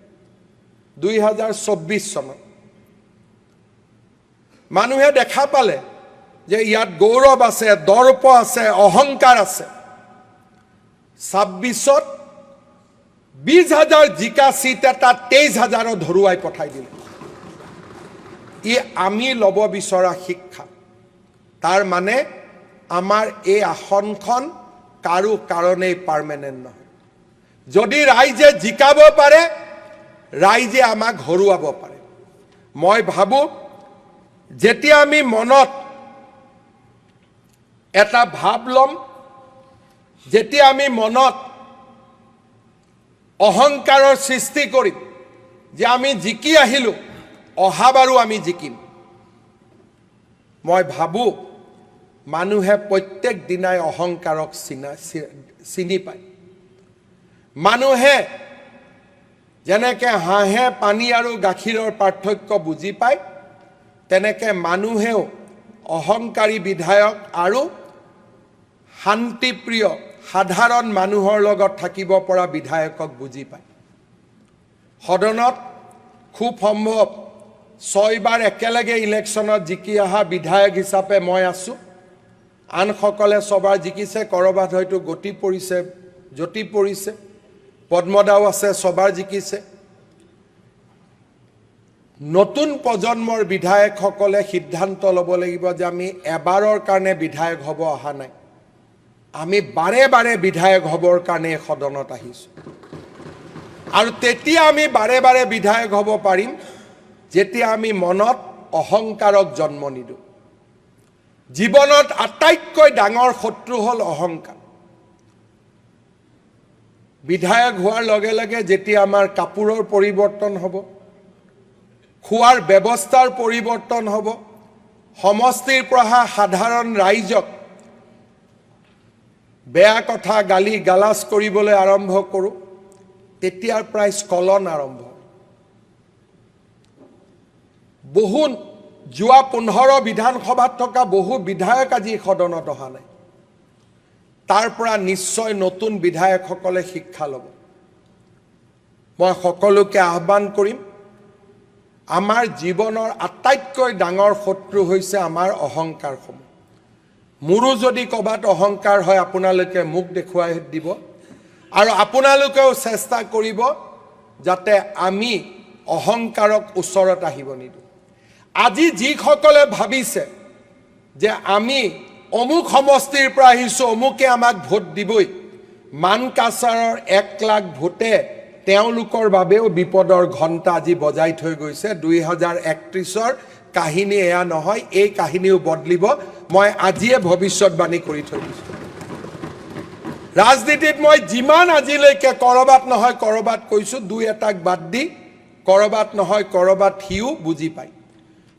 2024 চনত। মানুহে দেখা পালে যে ইয়াত গৌৰৱ আছে, দৰ্প আছে, অহংকাৰ আছে। 26ত 20,000 জিকা চিট এটা 23,000 ধৰুৱাই পঠাই দিলে। ই আমি ল'ব বিচৰা শিক্ষা। তাৰ মানে আমাৰ এই আসনখন কাৰো কাৰণেই পাৰ্মানেণ্ট নহয়। যদি ৰাইজে জিকাব পাৰে, ৰাইজে আমাক হৰুৱাব পাৰে। মই ভাবোঁ যেতিয়া আমি মনত এটা ভাৱ ল'ম, যেতিয়া আমি মনত অহংকাৰৰ সৃষ্টি কৰিম যে আমি জিকি আহিলোঁ, অহাবাৰো আমি জিকিম, মই ভাবোঁ মানুহে প্ৰত্যেক দিনাই অহংকাৰক চিনি পায়। মানুহে যেনেকৈ হাঁহে পানী আৰু গাখীৰৰ পাৰ্থক্য বুজি পায়, তেনেকৈ মানুহেও অহংকাৰী বিধায়ক আৰু শান্তিপ্ৰিয় সাধাৰণ মানুহৰ লগত থাকিব পৰা বিধায়কক বুজি পায়। সদনত খুব সম্ভৱ 6 বাৰ একেলগে ইলেকশ্যনত জিকি অহা বিধায়ক হিচাপে মই আছোঁ। আনসকলে 6 বাৰ জিকিছে, ক'ৰবাত হয়তো গতি পৰিছে, জ্যোতি পৰিছে। পদ্মদাও আছে, 6 বাৰ জিকিছে। নতুন প্ৰজন্মৰ বিধায়কসকলে সিদ্ধান্ত ল'ব লাগিব যে আমি এবাৰৰ কাৰণে বিধায়ক হ'ব অহা নাই, আমি বাৰে বাৰে বিধায়ক হ'বৰ কাৰণে সদনত আহিছোঁ। আৰু তেতিয়া আমি বাৰে বাৰে বিধায়ক হ'ব পাৰিম যেতিয়া আমি মনত অহংকাৰক জন্ম নিদিওঁ। জীৱনত আটাইতকৈ ডাঙৰ শত্ৰু হ'ল অহংকাৰ। বিধায়ক হোৱাৰ লগে লগে যেতিয়া আমাৰ কাপোৰৰ পৰিৱৰ্তন হ'ব, খোৱাৰ ব্যৱস্থাৰ পৰিৱৰ্তন হ'ব, সমষ্টিৰ পৰা সাধাৰণ ৰাইজক বেয়া কথা গালি গালাজ কৰিবলৈ আৰম্ভ কৰোঁ, তেতিয়াৰ পৰাই স্খলন আৰম্ভ হয়। বহু যোৱা 15 বিধানসভাত থকা বহু বিধায়ক আজি সদনত অহা নাই। তাৰ পৰা নিশ্চয় নতুন বিধায়কসকলে শিক্ষা ল'ব। মই সকলোকে আহ্বান কৰিম, আমাৰ জীৱনৰ আটাইতকৈ ডাঙৰ শত্ৰু হৈছে আমাৰ অহংকাৰসমূহ। মোৰো যদি ক'বাত অহংকাৰ হয় আপোনালোকে মোক দেখুৱাই দিব, আৰু আপোনালোকেও চেষ্টা কৰিব যাতে আমি অহংকাৰক ওচৰত আহিব নিদিওঁ। আজি যিসকলে ভাবিছে যে আমি অমুক সমষ্টিৰ পৰা আহিছোঁ, অমুকে আমাক ভোট দিবই, মানকাছাৰৰ 1 লাখ ভোটে তেওঁলোকৰ বাবেও বিপদৰ ঘণ্টা আজি বজাই থৈ গৈছে। 2031ৰ কাহিনী এয়া নহয়, এই কাহিনীও বদলিব। মই আজিয়ে ভৱিষ্যতবাণী কৰি থৈ দিছোঁ। ৰাজনীতিত মই যিমান আজিলৈকে কৰবাত নহয় কৰবাত কৈছোঁ, 2-এটাক বাদ দি কৰবাত নহয় কৰবাত সিও বুজি পায়।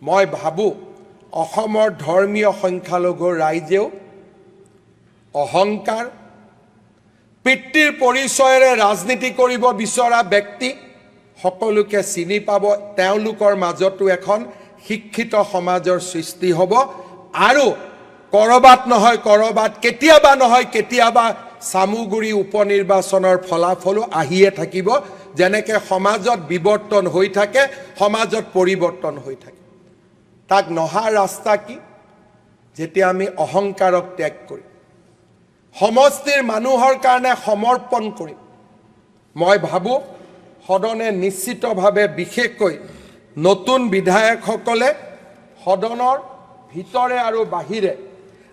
মই ভাবোঁ অসমৰ ধৰ্মীয় সংখ্যালঘু ৰাইজেও অহংকাৰ, পিতৃৰ পৰিচয়েৰে ৰাজনীতি কৰিব বিচৰা ব্যক্তি সকলোকে চিনি পাব। তেওঁলোকৰ মাজতো এখন শিক্ষিত সমাজৰ সৃষ্টি হ'ব, আৰু কৰবাত নহয় কৰবাত, কেতিয়াবা নহয় কেতিয়াবা চামুগুৰি উপনিৰ্বাচনৰ ফলাফলো আহিয়ে থাকিব। যেনেকৈ সমাজত বিৱৰ্তন হৈ থাকে, সমাজত পৰিৱৰ্তন হৈ থাকে। তাক নহা ৰাস্তা কি? যেতিয়া আমি অহংকাৰক ত্যাগ কৰিম, সমষ্টিৰ মানুহৰ কাৰণে সমৰ্পণ কৰিম। মই ভাবোঁ সদনে নিশ্চিতভাৱে, বিশেষকৈ নতুন বিধায়কসকলে সদনৰ ভিতৰে আৰু বাহিৰে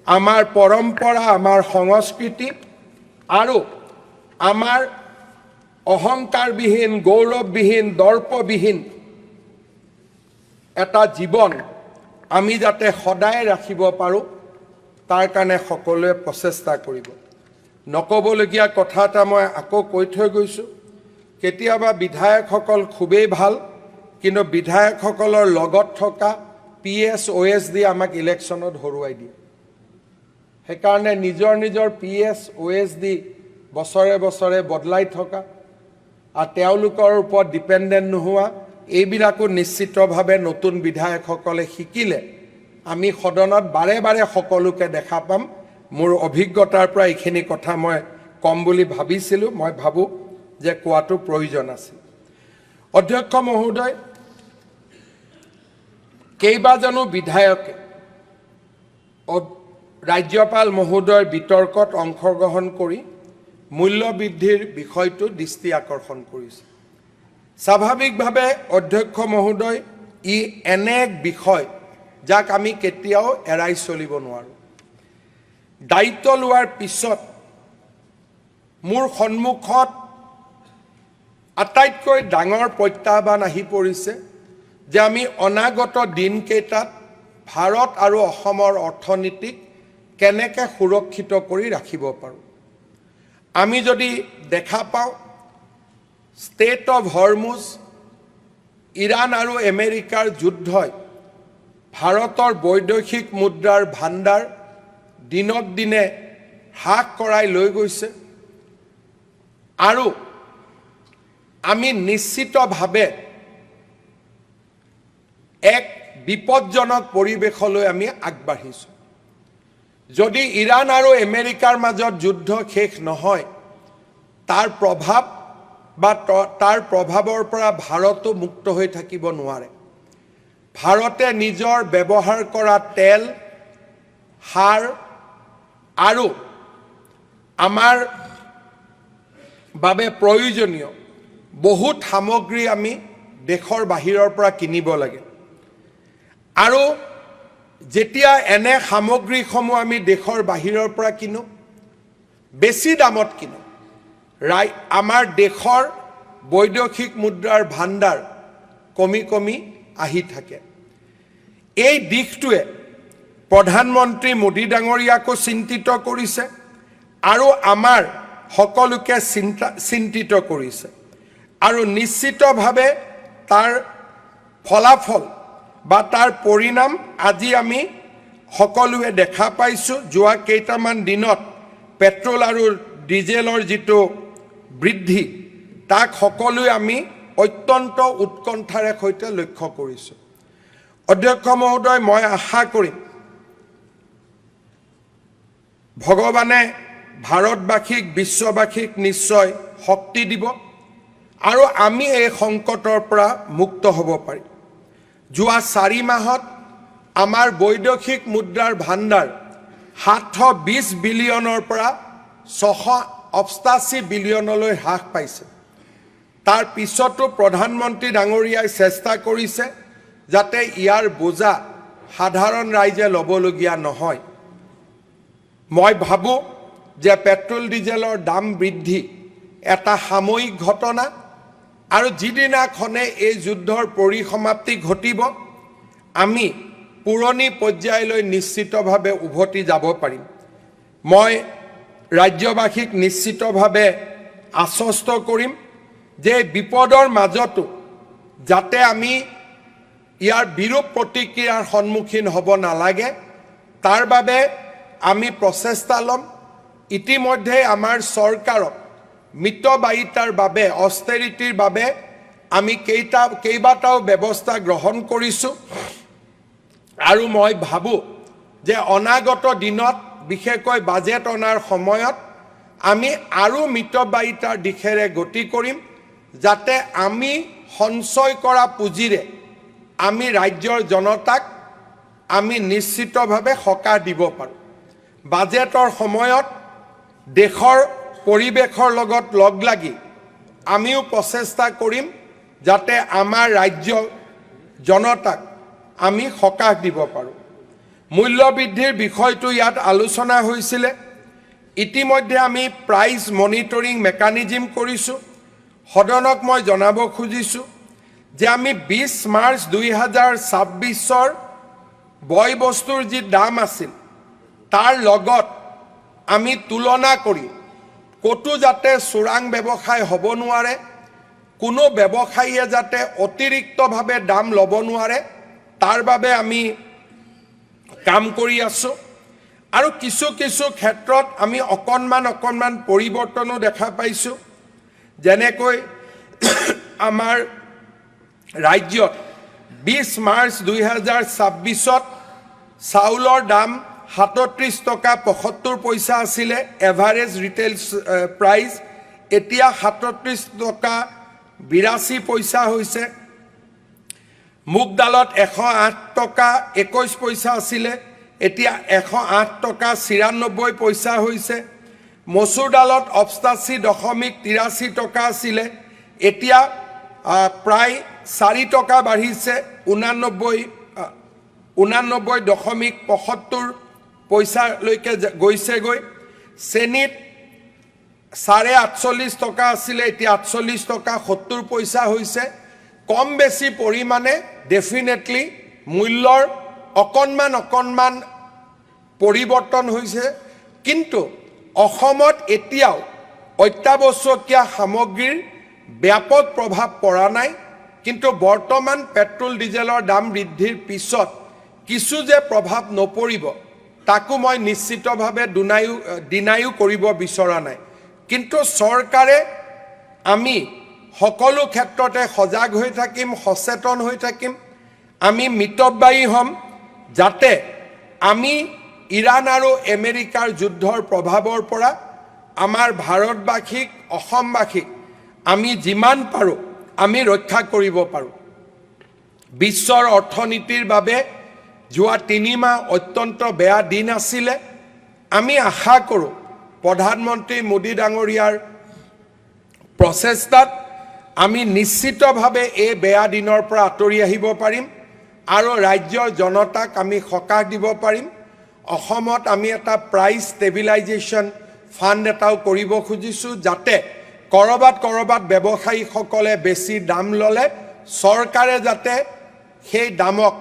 আমাৰ পৰম্পৰা, আমাৰ সংস্কৃতি আৰু আমাৰ অহংকাৰবিহীন, গৌৰৱবিহীন, দৰ্পবিহীন এটা জীৱন আমি যাতে সদায় ৰাখিব পাৰোঁ, তাৰ কাৰণে সকলোৱে প্ৰচেষ্টা কৰিব। নক'বলগীয়া কথা এটা মই আকৌ কৈ থৈ গৈছোঁ, কেতিয়াবা বিধায়কসকল খুবেই ভাল, কিন্তু বিধায়কসকলৰ লগত থকা PS, OS দি আমাক ইলেকশ্যনত হৰুৱাই দিয়ে। সেইকাৰণে নিজৰ নিজৰ PS, OS দি বছৰে বছৰে বদলাই থকা আৰু তেওঁলোকৰ ওপৰত ডিপেণ্ডেণ্ট নোহোৱা, এইবিলাকো নিশ্চিতভাৱে নতুন বিধায়কসকলে শিকিলে আমি সদনত বাৰে বাৰে সকলোকে দেখা পাম। মোৰ অভিজ্ঞতাৰ পৰা এইখিনি কথা মই কম বুলি ভাবিছিলোঁ। মই ভাবোঁ যে কোৱাটো প্ৰয়োজন আছিল। অধ্যক্ষ মহোদয়, কেইবাজনো বিধায়কে ৰাজ্যপাল মহোদয়ৰ বিতৰ্কত অংশগ্ৰহণ কৰি মূল্য বৃদ্ধিৰ বিষয়টো দৃষ্টি আকৰ্ষণ কৰিছে। স্বাভাৱিকভাৱে অধ্যক্ষ মহোদয়, ই এনে এক বিষয় যাক আমি কেতিয়াও এৰাই চলিব নোৱাৰোঁ। দায়িত্ব লোৱাৰ পিছত মোৰ সন্মুখত আটাইতকৈ ডাঙৰ প্ৰত্যাহ্বান আহি পৰিছে যে আমি অনাগত দিনকেইটাত ভাৰত আৰু অসমৰ অৰ্থনীতিক কেনেকৈ সুৰক্ষিত কৰি ৰাখিব পাৰোঁ। আমি যদি দেখা পাওঁ ষ্টেট অফ হৰমুজ, ইৰাণ আৰু আমেৰিকাৰ যুদ্ধই ভাৰতৰ বৈদেশিক মুদ্ৰাৰ ভাণ্ডাৰ দিনক দিনে হ্ৰাস কৰাই লৈ গৈছে, আৰু আমি নিশ্চিতভাৱে এক বিপদজনক পৰিৱেশলৈ আমি আগবাঢ়িছোঁ। যদি ইৰাণ আৰু আমেৰিকাৰ মাজত যুদ্ধ শেষ নহয়, তাৰ প্ৰভাৱ বা তাৰ প্ৰভাৱৰ পৰা ভাৰতো মুক্ত হৈ থাকিব নোৱাৰে। ভাৰতে নিজৰ ব্যৱহাৰ কৰা তেল, সাৰ আৰু আমাৰ বাবে প্ৰয়োজনীয় বহুত সামগ্ৰী আমি দেশৰ বাহিৰৰ পৰা কিনিব লাগে, আৰু যেতিয়া এনে সামগ্ৰীসমূহ আমি দেশৰ বাহিৰৰ পৰা কিনো, বেছি দামত কিনো, আমাৰ দেশৰ বৈদেশিক মুদ্ৰাৰ ভাণ্ডাৰ কমি কমি আহি থাকে। এই দিশটোৱে প্ৰধানমন্ত্ৰী মোদী ডাঙৰীয়াকো চিন্তিত কৰিছে আৰু আমাৰ সকলোকে চিন্তিত কৰিছে, আৰু নিশ্চিতভাৱে তাৰ ফলাফল বা তাৰ পৰিণাম আজি আমি সকলোৱে দেখা পাইছোঁ। যোৱা কেইটামান দিনত পেট্ৰল আৰু ডিজেলৰ যিটো বৃদ্ধি, তাক সকলোৱে আমি অত্যন্ত উৎকণ্ঠাৰে সৈতে লক্ষ্য কৰিছোঁ। অধ্যক্ষ মহোদয়, মই আশা কৰিম ভগৱানে ভাৰতবাসীক বিশ্ববাসীক নিশ্চয় শক্তি দিব আৰু আমি এই সংকটৰ পৰা মুক্ত হ'ব পাৰিম। যোৱা 4 মাহত আমাৰ বৈদেশিক মুদ্ৰাৰ ভাণ্ডাৰ 720 বিলিয়নৰ পৰা 688 বিলিয়নলৈ হ্ৰাস পাইছে। তাৰ পিছতো প্ৰধানমন্ত্ৰী ডাঙৰীয়াই চেষ্টা কৰিছে যাতে ইয়াৰ বোজা সাধাৰণ ৰাইজে ল'বলগীয়া নহয়। মই ভাবোঁ যে পেট্ৰল ডিজেলৰ দাম বৃদ্ধি এটা সাময়িক ঘটনা আৰু যিদিনাখনে এই যুদ্ধৰ পৰিসমাপ্তি ঘটিব আমি পুৰণি পৰ্যায়লৈ নিশ্চিতভাৱে উভতি যাব পাৰিম। মই ৰাজ্যবাসীক নিশ্চিতভাৱে আশ্বস্ত কৰিম যে বিপদৰ মাজতো যাতে আমি ইয়াৰ বিৰূপ প্ৰতিক্ৰিয়াৰ সন্মুখীন হ'ব নালাগে তাৰ বাবে আমি প্ৰচেষ্টা ল'ম। ইতিমধ্যে আমাৰ চৰকাৰক মিতব্যয়িতাৰ বাবে অষ্টেৰিটিৰ বাবে আমি কেইবাটাও ব্যৱস্থা গ্ৰহণ কৰিছোঁ আৰু মই ভাবোঁ যে অনাগত দিনত বিশেষকৈ বাজেট অনাৰ সময়ত আমি আৰু মিতব্যয়িতাৰ দিশেৰে গতি কৰিম যাতে আমি সঞ্চয় কৰা পুঁজিৰে আমি ৰাজ্যৰ জনতাক আমি নিশ্চিতভাৱে সকাহ দিব পাৰোঁ। বাজেটৰ সময়ত দেশৰ পৰিৱেশৰ লগত লগ লাগি আমিও প্ৰচেষ্টা কৰিম যাতে আমাৰ ৰাজ্যৰ জনতাক আমি সকাহ দিব পাৰোঁ। মূল্যবৃদ্ধিৰ বিষয়টো ইয়াত আলোচনা হৈছিলে। ইতিমধ্যে আমি প্ৰাইচ মনিটৰিং মেকানিজম কৰিছোঁ। সদনক মই জনাব খুজিছোঁ যে আমি 20 মাৰ্চ 2026 বয় বস্তুৰ যি দাম আছিল তাৰ লগত আমি তুলনা কৰি ক'তো যাতে চোৰাং ব্যৱসায় হ'ব নোৱাৰে, কোনো ব্যৱসায়ীয়ে যাতে অতিৰিক্তভাৱে দাম ল'ব নোৱাৰে তাৰ বাবে আমি কাম কৰি আছোঁ। আৰু কিছু ক্ষেত্ৰত আমি অকণমান পৰিৱৰ্তনো দেখা পাইছোঁ। যেনেকৈ আমাৰ ৰাজ্যত 20 মাৰ্চ 2026 চাউলৰ দাম 37 টকা 75 পইচা আছিলে এভাৰেজ ৰিটেইল প্ৰাইচ, এতিয়া 37 টকা 82 পইচা হৈছে। মুগ দালত 108 টকা 21 পইচা আছিলে, এতিয়া 108 টকা 94 পইচা হৈছে। মচুৰ দালত 88.83 টকা আছিলে, এতিয়া প্ৰায় 4 টকা বাঢ়িছে 89.75 পইচালৈকে গৈছেগৈ। চেনিত 48.5 টকা আছিলে, এতিয়া 48 টকা 70 পইচা হৈছে। কম বেছি পৰিমাণে ডেফিনেটলি মূল্যৰ অকণমান পৰিৱৰ্তন হৈছে, কিন্তু অসমত এতিয়াও অত্যাৱশ্যকীয় সামগ্ৰীৰ ব্যাপক প্ৰভাৱ পৰা নাই। কিন্তু বৰ্তমান পেট্ৰল ডিজেলৰ দাম বৃদ্ধিৰ পিছত কিছু যে প্ৰভাৱ নপৰিব তাকো মই নিশ্চিতভাৱে ডিনায়ো কৰিব বিচৰা নাই। কিন্তু চৰকাৰে আমি সকলো ক্ষেত্ৰতে সজাগ হৈ থাকিম, সচেতন হৈ থাকিম, আমি মিতব্যয়ী হ'ম যাতে আমি ইৰাণ আৰু আমেৰিকাৰ যুদ্ধৰ প্ৰভাৱৰ পৰা আমাৰ ভাৰতবাসীক অসমবাসীক আমি যিমান পাৰোঁ আমি ৰক্ষা কৰিব পাৰোঁ। বিশ্বৰ অৰ্থনীতিৰ বাবে যোৱা 3 মাহ অত্যন্ত বেয়া দিন আছিলে। আমি আশা কৰোঁ প্ৰধানমন্ত্ৰী মোদী ডাঙৰীয়াৰ প্ৰচেষ্টাত আমি নিশ্চিতভাৱে এই বেয়া দিনৰ পৰা আঁতৰি আহিব পাৰিম আৰু ৰাজ্যৰ জনতাক আমি সকাহ দিব পাৰিম। অসমত আমি এটা প্ৰাইচ ষ্টেবিলাইজেশ্যন ফাণ্ড এটাও কৰিব খুজিছোঁ যাতে কৰবাত ব্যৱসায়ীসকলে বেছি দাম ল'লে চৰকাৰে যাতে সেই দামক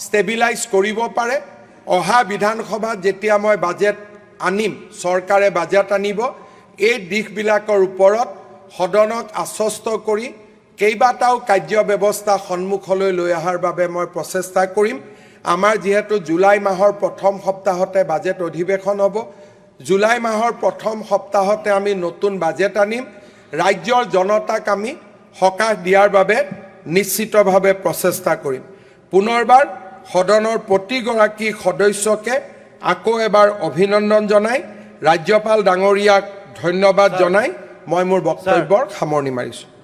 ষ্টেবিলাইজ কৰিব পাৰে। অহা বিধানসভাত যেতিয়া মই বাজেট আনিম, চৰকাৰে বাজেট আনিব, এই দিশবিলাকৰ ওপৰত সদনক আশ্বস্ত কৰি কেইবাটাও কাৰ্য ব্যৱস্থা সন্মুখলৈ লৈ অহাৰ বাবে মই প্ৰচেষ্টা কৰিম। আমাৰ যিহেতু জুলাই মাহৰ প্ৰথম সপ্তাহতে বাজেট অধিৱেশন হ'ব, জুলাই মাহৰ প্ৰথম সপ্তাহতে আমি নতুন বাজেট আনিম। ৰাজ্যৰ জনতাক আমি সকাহ দিয়াৰ বাবে নিশ্চিতভাৱে প্ৰচেষ্টা কৰিম। পুনৰবাৰ সদনৰ প্ৰতিগৰাকী সদস্যকে আকৌ এবাৰ অভিনন্দন জনাই ৰাজ্যপাল ডাঙৰীয়াক ধন্যবাদ জনাই মই মোৰ বক্তব্যৰ সামৰণি মাৰিছোঁ।